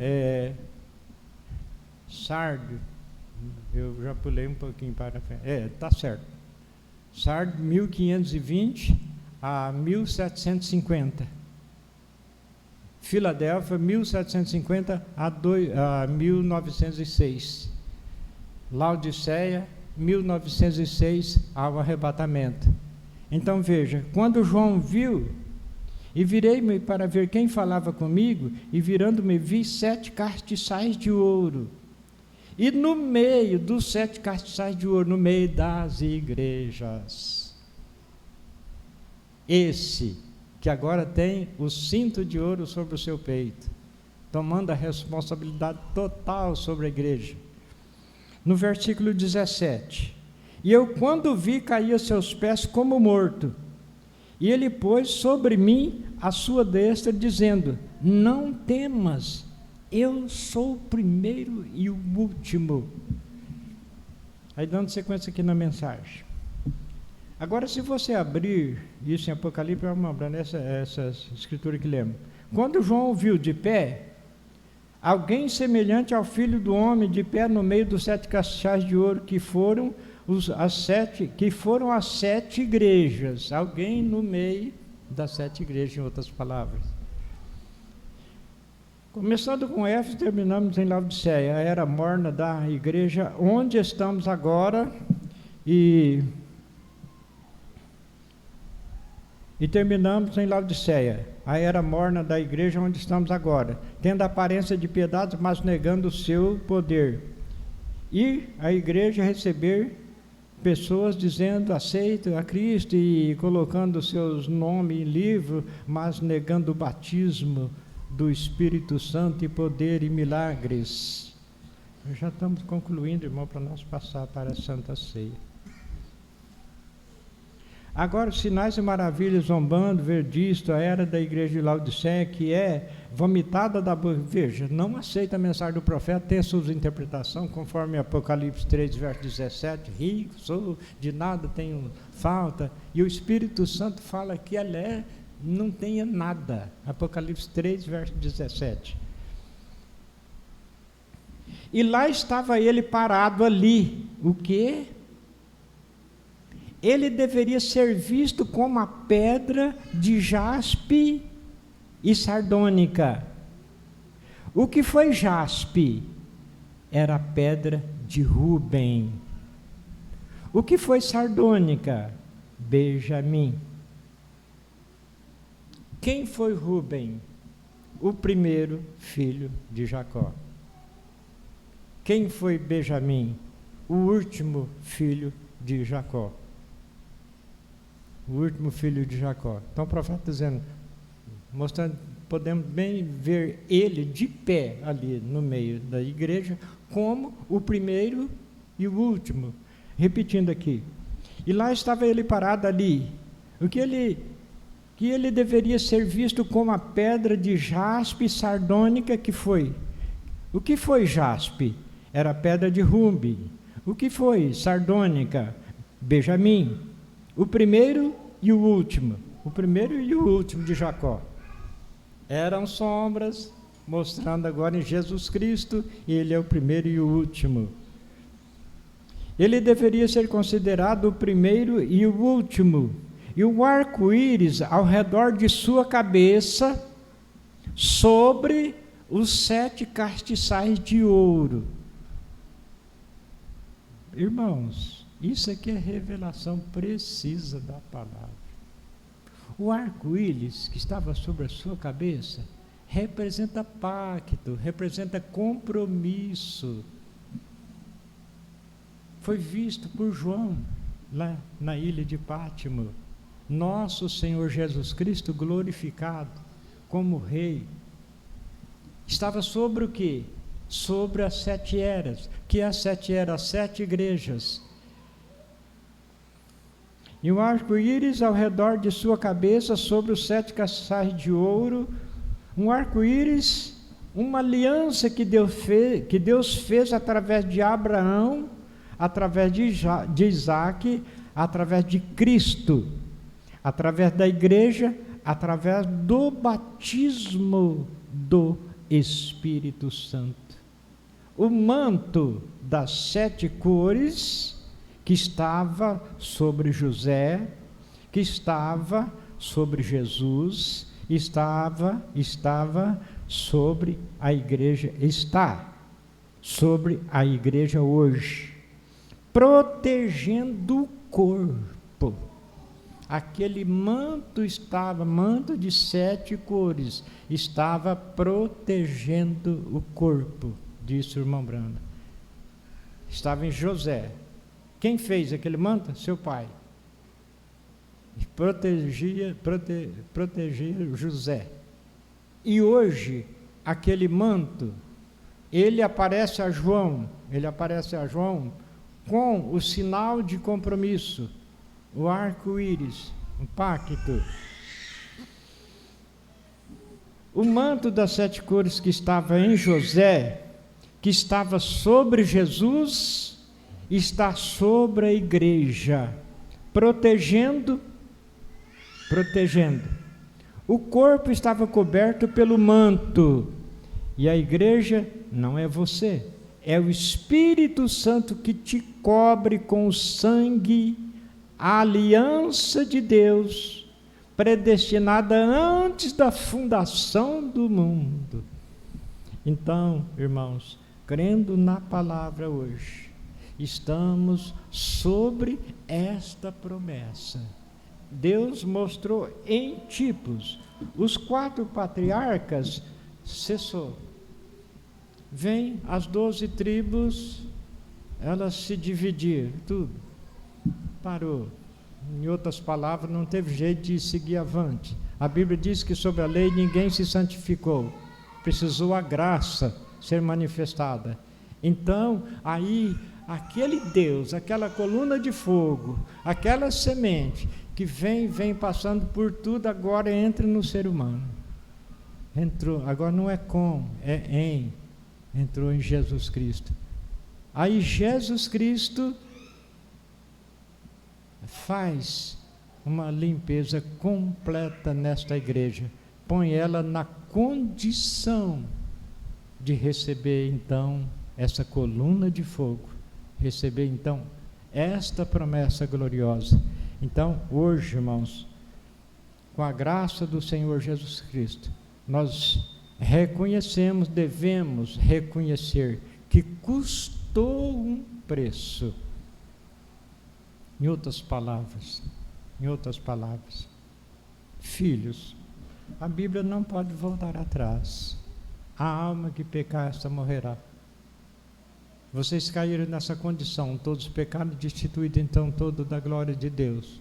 eu já pulei um pouquinho para frente, está certo. Sardo, 1520 a 1750. Filadélfia, 1750 a 1906. Laodiceia, 1906 ao arrebatamento. Então veja, quando João viu, e virei-me para ver quem falava comigo, e virando-me vi 7 castiçais de ouro. E no meio dos 7 castiçais de ouro, no meio das igrejas, esse que agora tem o cinto de ouro sobre o seu peito, tomando a responsabilidade total sobre a igreja. No versículo 17, e eu quando vi, caí aos seus pés como morto, e ele pôs sobre mim a sua destra, dizendo: não temas, eu sou o primeiro e o último. Aí dando sequência aqui na mensagem. Agora, se você abrir isso em Apocalipse, vamos lembrando essa escritura que lemos. Quando João viu de pé alguém semelhante ao Filho do Homem, de pé no meio dos 7 castiçais de ouro, que foram as 7 igrejas, alguém no meio das 7 igrejas, em outras palavras. Começando com Éfeso, terminamos em Laodiceia, a era morna da igreja onde estamos agora, e terminamos em Laodiceia, a era morna da igreja onde estamos agora, tendo a aparência de piedade, mas negando o seu poder. E a igreja receber pessoas dizendo aceito a Cristo e colocando seus nomes em livro, mas negando o batismo do Espírito Santo e poder e milagres. Já estamos concluindo, irmão, para nós passar para a Santa Ceia. Agora, sinais e maravilhas zombando, ver disto, a era da igreja de Laodiceia, que é vomitada da boca. Veja, não aceita a mensagem do profeta, tem a sua interpretação, conforme Apocalipse 3, verso 17, rico, sou, de nada tenho falta, e o Espírito Santo fala que ela não tenha nada. Apocalipse 3, verso 17. E lá estava ele parado ali, o quê? Ele deveria ser visto como a pedra de jaspe e sardônica. O que foi jaspe? Era a pedra de Rubem. O que foi sardônica? Benjamim. Quem foi Rubem? O primeiro filho de Jacó. Quem foi Benjamim? O último filho de Jacó. O último filho de Jacó. Então o profeta está dizendo, mostrando, podemos bem ver ele de pé ali no meio da igreja, como o primeiro e o último. Repetindo aqui. E lá estava ele parado ali. Que ele deveria ser visto como a pedra de jaspe sardônica que foi. O que foi jaspe? Era a pedra de Rubem. O que foi sardônica? Benjamim. O primeiro e o último. O primeiro e o último de Jacó. Eram sombras, mostrando agora em Jesus Cristo, ele é o primeiro e o último. Ele deveria ser considerado o primeiro e o último. E o arco-íris ao redor de sua cabeça, sobre os 7 castiçais de ouro. Irmãos, isso aqui é revelação precisa da palavra. O arco-íris que estava sobre a sua cabeça representa pacto, representa compromisso. Foi visto por João lá na ilha de Pátimo. Nosso Senhor Jesus Cristo glorificado como Rei. Estava sobre o quê? sobre as 7 eras. Que as 7 eras? 7 igrejas. E um arco-íris ao redor de sua cabeça, sobre os 7 castiçais de ouro. Um arco-íris, uma aliança que Deus fez através de Abraão, através de Isaac, através de Cristo, através da igreja, através do batismo do Espírito Santo. O manto das 7 cores que estava sobre José, que estava sobre Jesus, estava sobre a igreja, está sobre a igreja hoje, protegendo o corpo. Aquele manto de 7 cores, estava protegendo o corpo, disse o irmão Brando. Estava em José. Quem fez aquele manto? Seu pai. Protegia José. E hoje, aquele manto, ele aparece a João com o sinal de compromisso, o arco-íris, um pacto. O manto das 7 cores que estava em José, que estava sobre Jesus, está sobre a igreja, protegendo. O corpo estava coberto pelo manto, e a igreja não é você, é o Espírito Santo que te cobre com o sangue, a aliança de Deus, predestinada antes da fundação do mundo. Então, irmãos, crendo na palavra hoje, estamos sobre esta promessa. Deus mostrou em tipos. Os 4 patriarcas cessou. Vem as 12 tribos, elas se dividiram, tudo. Parou. Em outras palavras, não teve jeito de seguir avante. A Bíblia diz que sobre a lei ninguém se santificou. Precisou a graça ser manifestada. Então, aí, aquele Deus, aquela coluna de fogo, aquela semente que vem passando por tudo, agora entra no ser humano. Entrou, agora não é com, é em. Entrou em Jesus Cristo. Aí Jesus Cristo faz uma limpeza completa nesta igreja, põe ela na condição de receber então essa coluna de fogo, receber então esta promessa gloriosa. Então, hoje, irmãos, com a graça do Senhor Jesus Cristo, nós reconhecemos, devemos reconhecer que custou um preço. Em outras palavras, filhos, a Bíblia não pode voltar atrás. A alma que pecar, esta morrerá. Vocês caíram nessa condição, todos pecaram, destituídos então todo da glória de Deus.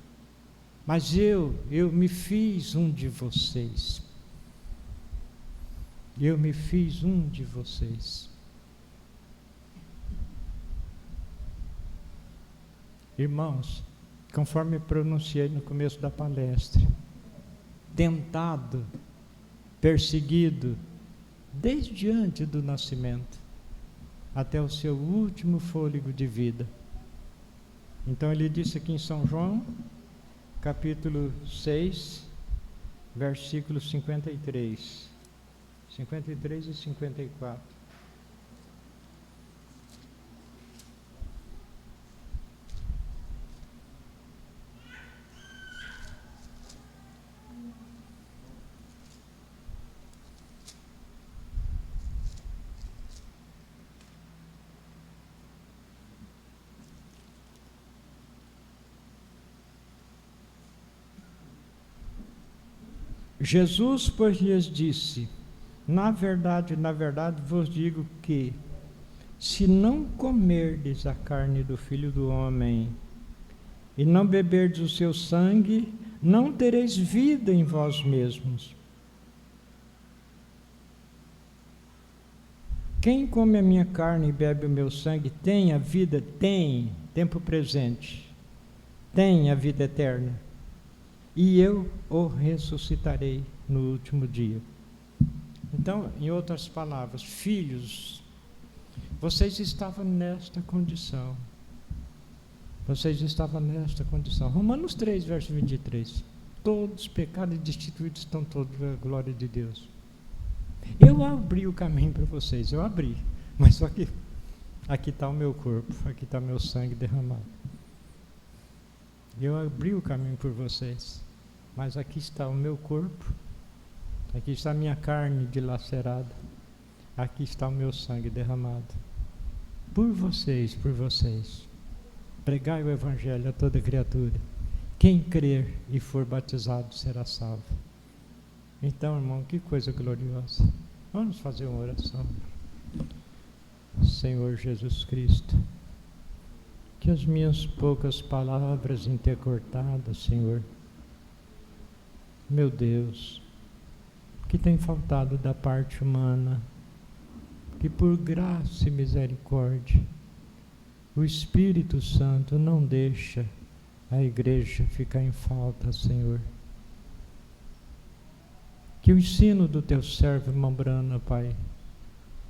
Mas eu me fiz um de vocês. Eu me fiz um de vocês. Irmãos, conforme pronunciei no começo da palestra, tentado, perseguido, desde antes do nascimento, até o seu último fôlego de vida. Então ele disse aqui em São João, capítulo 6, versículos 53 e 54. Jesus, pois, lhes disse: na verdade vos digo que, se não comerdes a carne do Filho do Homem e não beberdes o seu sangue, não tereis vida em vós mesmos. Quem come a minha carne e bebe o meu sangue tem a vida, tem, tempo presente, tem a vida eterna, e eu o ressuscitarei no último dia. Então, em outras palavras, filhos, vocês estavam nesta condição. Vocês estavam nesta condição. Romanos 3, verso 23. Todos pecados e destituídos estão todos da glória de Deus. Eu abri o caminho para vocês, eu abri. Mas só que aqui está o meu corpo, aqui está o meu sangue derramado. Eu abri o caminho por vocês, mas aqui está o meu corpo, aqui está a minha carne dilacerada, aqui está o meu sangue derramado. Por vocês, por vocês. Pregai o Evangelho a toda criatura. Quem crer e for batizado será salvo. Então, irmão, que coisa gloriosa. Vamos fazer uma oração. Senhor Jesus Cristo, que as minhas poucas palavras intercortadas, Senhor, meu Deus, que tem faltado da parte humana, que por graça e misericórdia, o Espírito Santo não deixa a igreja ficar em falta, Senhor. Que o ensino do teu servo, irmão Brana, Pai,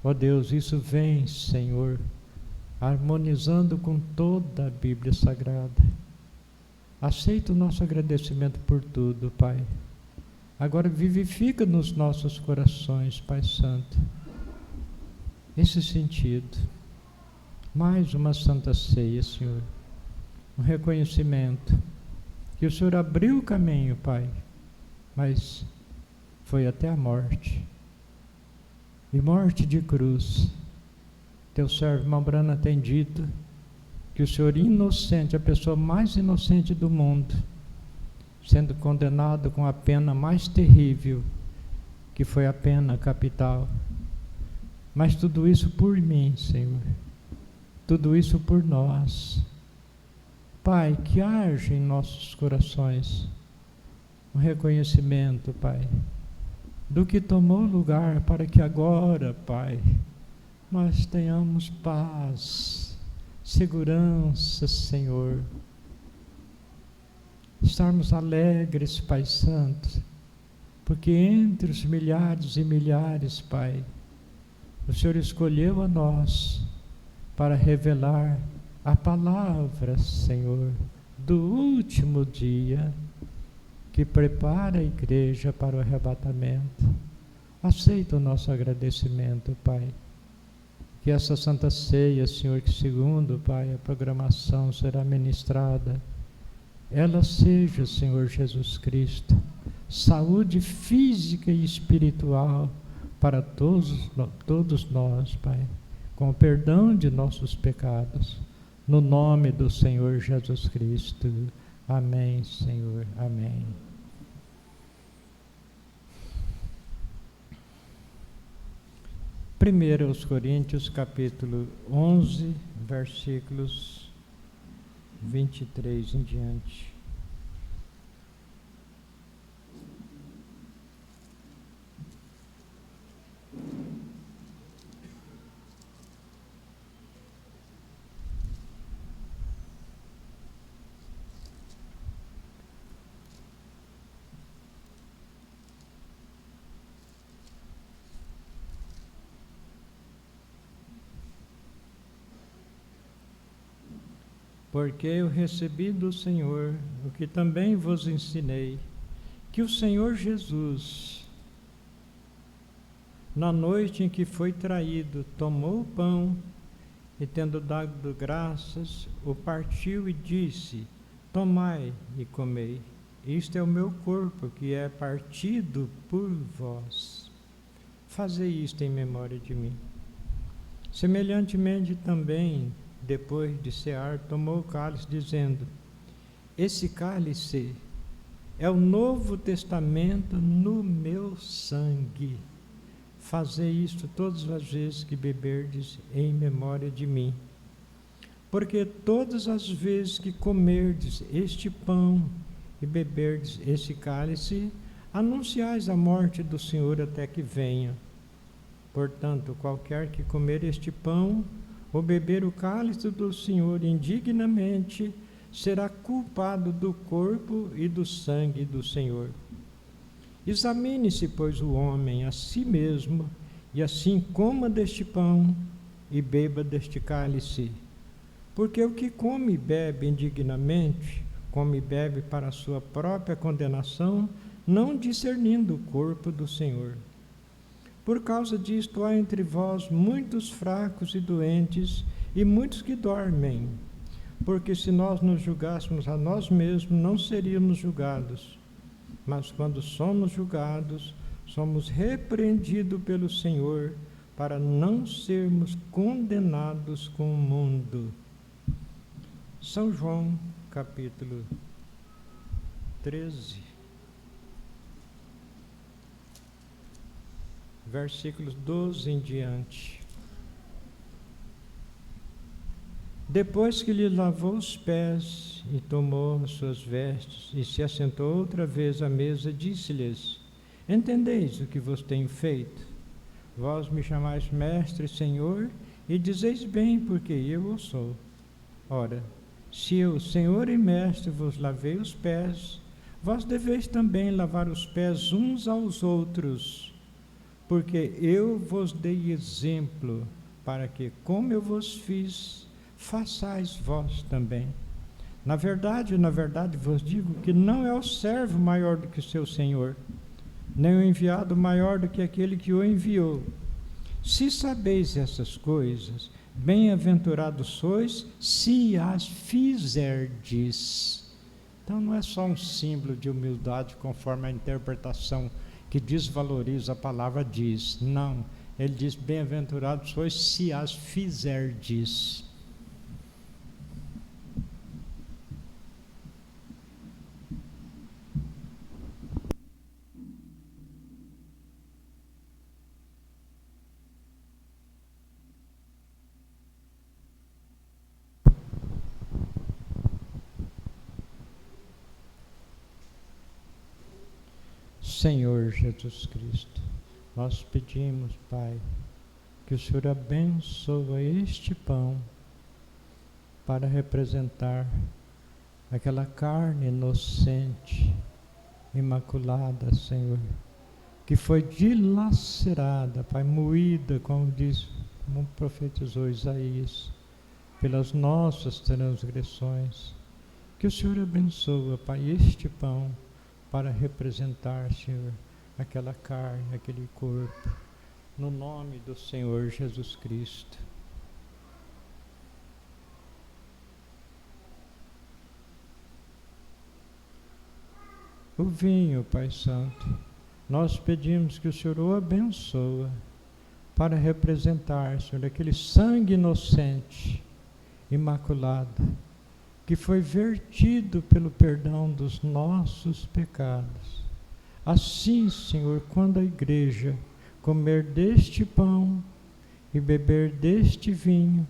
ó Deus, isso vem, Senhor, harmonizando com toda a Bíblia Sagrada. Aceita o nosso agradecimento por tudo, Pai. Agora vivifica nos nossos corações, Pai Santo, esse sentido. Mais uma santa ceia, Senhor. Um reconhecimento que o Senhor abriu o caminho, Pai, mas foi até a morte. E morte de cruz. Teu servo, irmão Brana, tem dito que o Senhor inocente, a pessoa mais inocente do mundo, sendo condenado com a pena mais terrível, que foi a pena capital. Mas tudo isso por mim, Senhor. Tudo isso por nós. Pai, que haja em nossos corações um reconhecimento, Pai, do que tomou lugar, para que agora, Pai, nós tenhamos paz, segurança, Senhor. Estarmos alegres, Pai Santo, porque entre os milhares e milhares, Pai, o Senhor escolheu a nós para revelar a palavra, Senhor, do último dia, que prepara a igreja para o arrebatamento. Aceita o nosso agradecimento, Pai. Que essa Santa Ceia, Senhor, que segundo, Pai, a programação será ministrada, ela seja, Senhor Jesus Cristo, saúde física e espiritual para todos nós, Pai, com o perdão de nossos pecados, no nome do Senhor Jesus Cristo. Amém, Senhor. Amém. Primeiro aos Coríntios, capítulo 11, versículos 23 em diante. Porque eu recebi do Senhor o que também vos ensinei, que o Senhor Jesus, na noite em que foi traído, tomou o pão e, tendo dado graças, o partiu e disse: tomai e comei, isto é o meu corpo que é partido por vós. Fazei isto em memória de mim. Semelhantemente também, depois de cear, tomou o cálice, dizendo: esse cálice é o Novo Testamento no meu sangue. Fazei isto todas as vezes que beberdes em memória de mim. Porque todas as vezes que comerdes este pão e beberdes este cálice, anunciais a morte do Senhor até que venha. Portanto, qualquer que comer este pão ou beber o cálice do Senhor indignamente, será culpado do corpo e do sangue do Senhor. Examine-se, pois, o homem a si mesmo, e assim coma deste pão e beba deste cálice. Porque o que come e bebe indignamente, come e bebe para a sua própria condenação, não discernindo o corpo do Senhor. Por causa disto há entre vós muitos fracos e doentes, e muitos que dormem. Porque se nós nos julgássemos a nós mesmos, não seríamos julgados. Mas quando somos julgados, somos repreendidos pelo Senhor, para não sermos condenados com o mundo. São João, capítulo 13, versículos 12 em diante. Depois que lhe lavou os pés e tomou as suas vestes e se assentou outra vez à mesa, disse-lhes: Entendeis o que vos tenho feito? Vós me chamais mestre e senhor, e dizeis bem, porque eu o sou. Ora, se eu, senhor e mestre, vos lavei os pés, vós deveis também lavar os pés uns aos outros, porque eu vos dei exemplo, para que, como eu vos fiz, façais vós também. Na verdade vos digo que não é o servo maior do que o seu senhor, nem o enviado maior do que aquele que o enviou. Se sabeis essas coisas, bem-aventurados sois se as fizerdes. Então não é só um símbolo de humildade conforme a interpretação que desvaloriza a palavra diz. Não, ele diz: bem-aventurados sois se as fizerdes. Senhor Jesus Cristo, nós pedimos, Pai, que o Senhor abençoe este pão para representar aquela carne inocente, imaculada, Senhor, que foi dilacerada, Pai, moída, como profetizou Isaías, pelas nossas transgressões. Que o Senhor abençoe, Pai, este pão para representar, Senhor, aquela carne, aquele corpo, no nome do Senhor Jesus Cristo. O vinho, Pai Santo, nós pedimos que o Senhor o abençoe para representar, Senhor, aquele sangue inocente, imaculado, que foi vertido pelo perdão dos nossos pecados. Assim, Senhor, quando a igreja comer deste pão e beber deste vinho,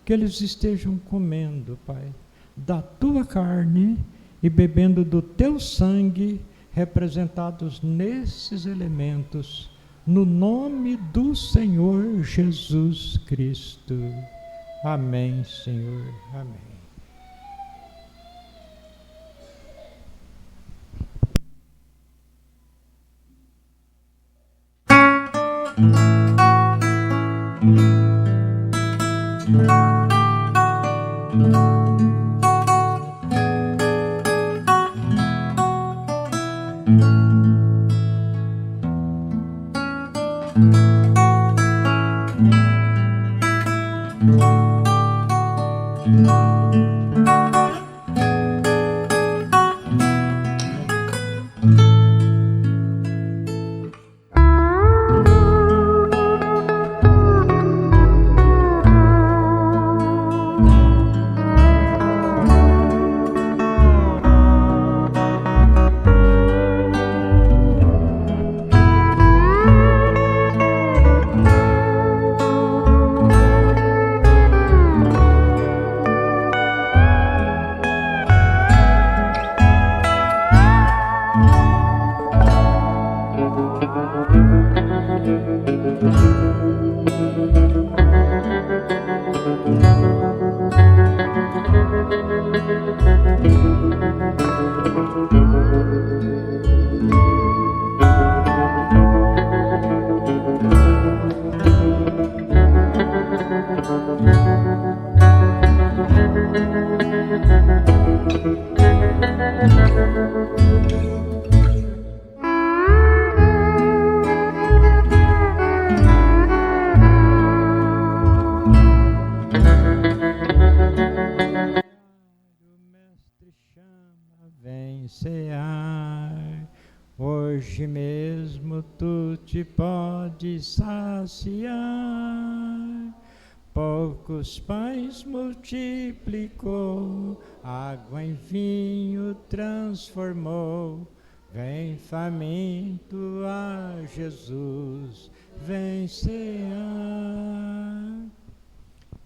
que eles estejam comendo, Pai, da tua carne e bebendo do teu sangue, representados nesses elementos, no nome do Senhor Jesus Cristo. Amém, Senhor. Amém. Hoje mesmo tu te podes saciar, poucos pães multiplicou, água em vinho transformou. Vem faminto a Jesus, vem cear.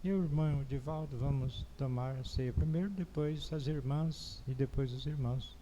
Eu, irmão Divaldo, vamos tomar a ceia primeiro, depois as irmãs e depois os irmãos.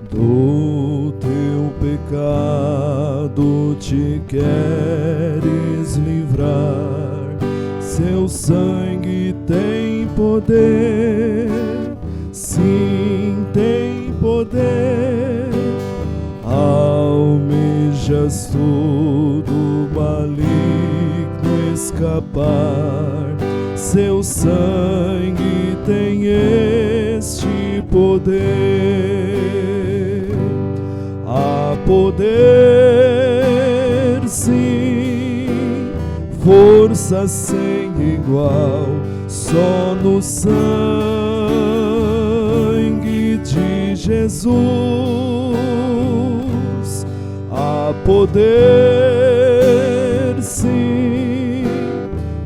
Do teu pecado te queres livrar, seu sangue tem poder, sim, tem poder. Almejas todo maligno escapar, seu sangue tem este poder. Há poder, sim, força sem igual, só no sangue de Jesus. Há poder, sim,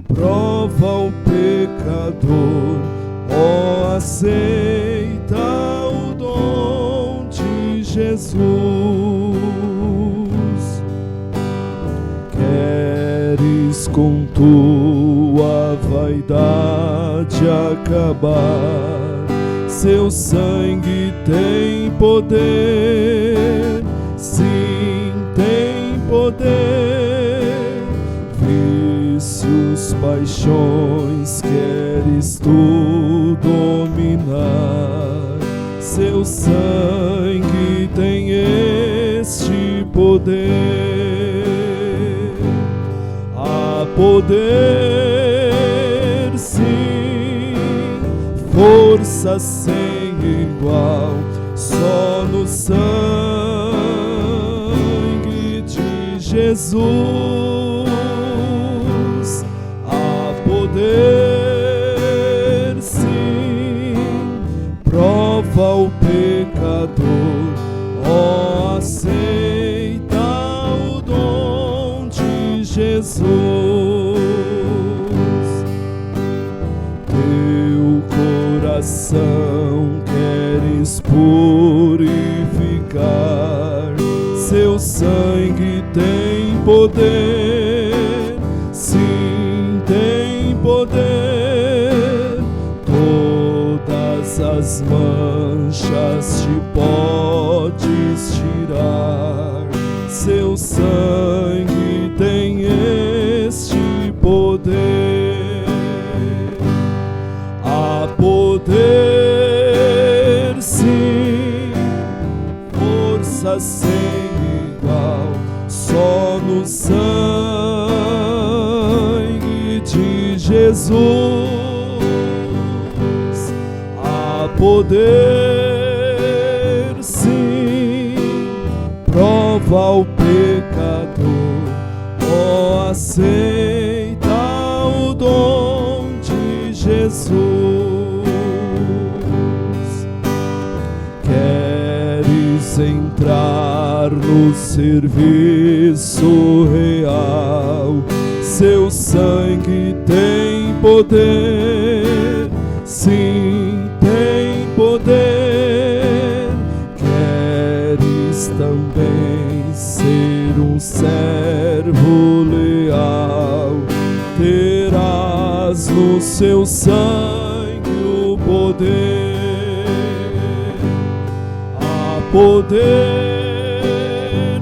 prova o pecador, ó, aceita o dom de Jesus. Queres com tua vaidade acabar, seu sangue tem poder, sim, tem poder. Vícios, paixões, queres tu dominar, seu sangue tem este poder. Há poder, sim, força sem igual, só no sangue de Jesus. Há poder, Jesus. Teu coração queres purificar, seu sangue tem poder, sim, tem poder. Todas as manchas te podes tirar, seu sangue tem este poder. Há poder, sim, força sem igual, só no sangue de Jesus. Há poder, sim, prova ao pecador, ó, aceita o dom de Jesus. Queres entrar no serviço real, seu sangue tem poder, sim, tem poder. Queres também ser um servo leal, terás no seu sangue o poder. Há poder,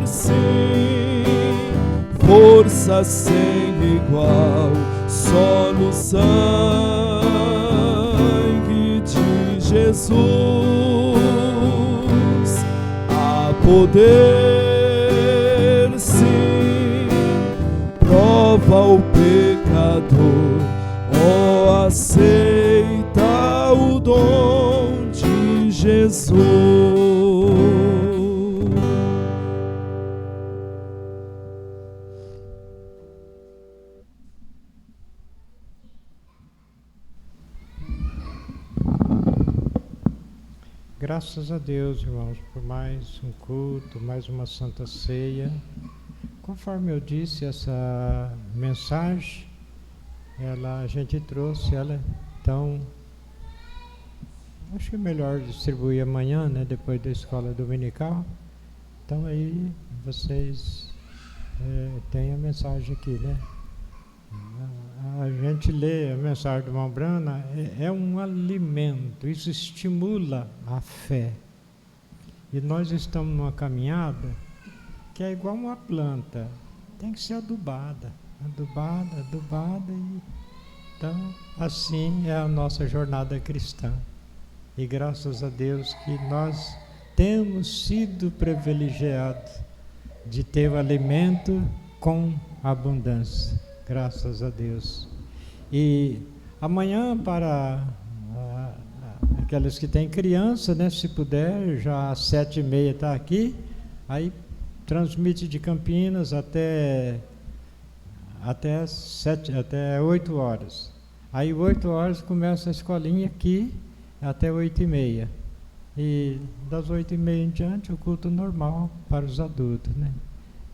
sim, força sem igual, só no sangue de Jesus. Há poder, sim, prova o pecador, ó, aceita o dom de Jesus. Graças a Deus, irmãos, por mais um culto, mais uma Santa Ceia. Conforme eu disse, essa mensagem, a gente trouxe ela, então, acho que é melhor distribuir amanhã, né, depois da escola dominical. Então aí vocês têm a mensagem aqui, né? A gente lê a mensagem do irmão Brana, é um alimento, isso estimula a fé. E nós estamos numa caminhada que é igual uma planta, tem que ser adubada. E, então, assim é a nossa jornada cristã. E graças a Deus que nós temos sido privilegiados de ter o alimento com abundância. Graças a Deus. E amanhã, para aqueles que têm criança, né, se puder, já às 7h30 está aqui, aí transmite de Campinas até 8 horas. Aí 8 horas começa a escolinha aqui até 8h30. E das 8h30 em diante o culto normal para os adultos, né?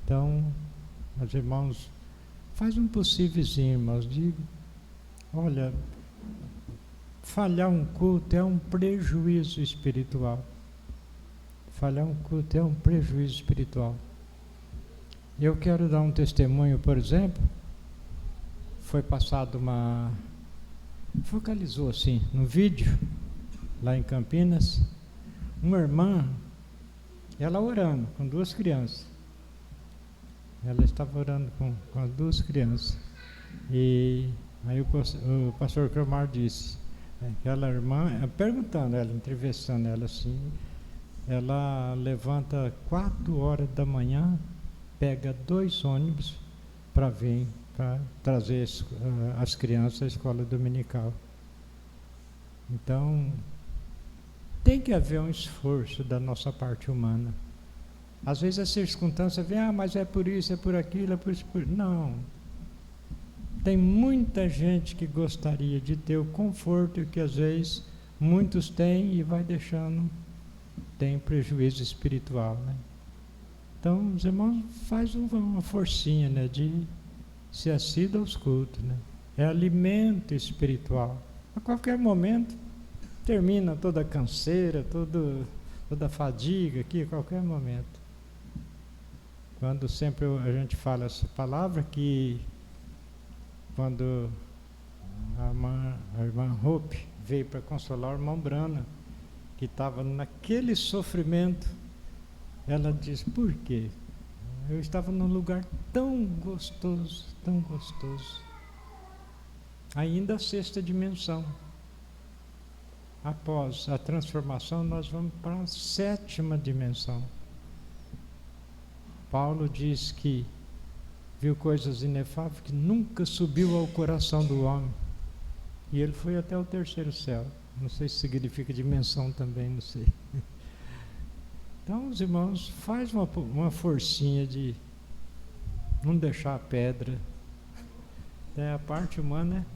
Então, os irmãos, faz um possívelzinho, irmãos, olha, falhar um culto é um prejuízo espiritual. Falhar um culto é um prejuízo espiritual. Eu quero dar um testemunho, por exemplo, foi passado focalizou assim, no vídeo, lá em Campinas, uma irmã, ela orando com 2 crianças. Ela estava orando com as 2 crianças. E aí o pastor Cromar disse, aquela irmã, perguntando ela, entrevistando ela assim, ela levanta 4 horas da manhã, pega 2 ônibus para vir, para trazer as crianças à escola dominical. Então, tem que haver um esforço da nossa parte humana. Às vezes a circunstância vem, mas é por isso, é por aquilo, é por isso, Não. Tem muita gente que gostaria de ter o conforto que às vezes muitos têm e vai deixando, tem prejuízo espiritual, né? Então, os irmãos, faz uma forcinha, né, de se assida aos cultos, né? É alimento espiritual. A qualquer momento termina toda a canseira, toda a fadiga aqui, a qualquer momento. Quando sempre a gente fala essa palavra, que quando a irmã Hope veio para consolar o irmão Brana, que estava naquele sofrimento, ela disse: por quê? Eu estava num lugar tão gostoso, tão gostoso. Ainda a sexta dimensão. Após a transformação, nós vamos para a sétima dimensão. Paulo diz que viu coisas inefáveis que nunca subiu ao coração do homem. E ele foi até o terceiro céu. Não sei se significa dimensão também, não sei. Então, os irmãos, faz uma forcinha de não deixar a pedra. A parte humana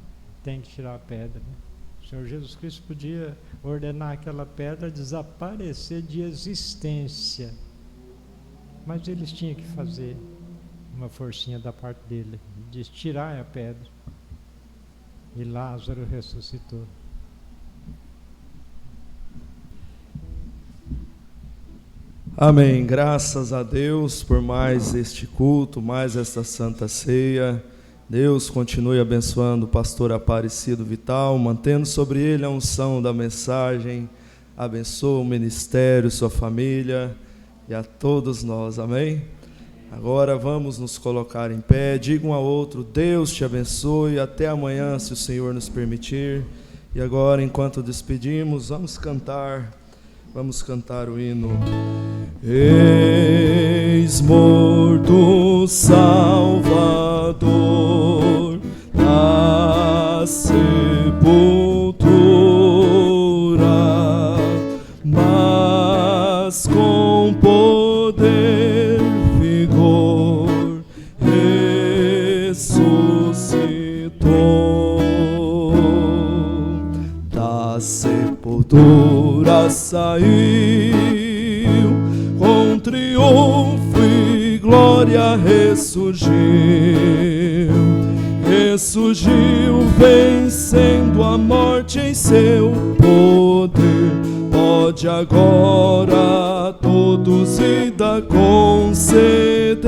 tem que tirar a pedra. O Senhor Jesus Cristo podia ordenar aquela pedra desaparecer de existência. Mas eles tinham que fazer uma forcinha da parte dele, de tirar a pedra. E Lázaro ressuscitou. Amém. Graças a Deus por mais este culto, mais esta Santa Ceia. Deus continue abençoando o pastor Aparecido Vital, mantendo sobre ele a unção da mensagem. Abençoa o ministério, sua família e a todos nós. Amém? Agora vamos nos colocar em pé. Diga um ao outro: Deus te abençoe. Até amanhã, se o Senhor nos permitir. E agora, enquanto despedimos, vamos cantar o hino. Eis morto Salvador da sepultura, mas com poder, vigor, ressuscitou. Da sepultura saiu, com triunfo e glória ressurgiu, vencendo a morte em seu poder. Pode agora a todos vida conceder.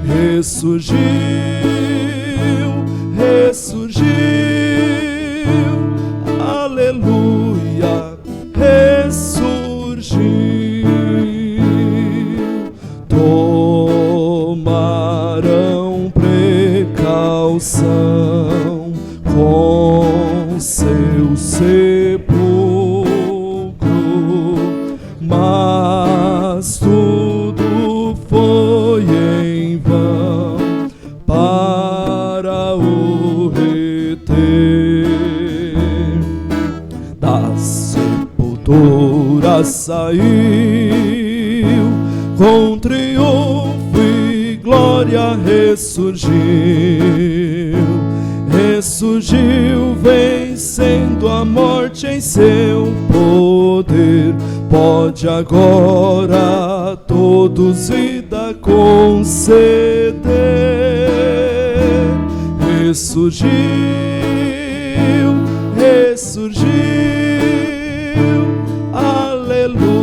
Ressurgiu, aleluia, ressurgiu. Tomarão precaução com seu sepulcro, mas tudo foi em vão para o reter. Da sepultura saiu, com triunfo e glória ressurgiu, vencendo a morte em seu poder. Pode agora a todos vida conceder. Ressurgiu, aleluia.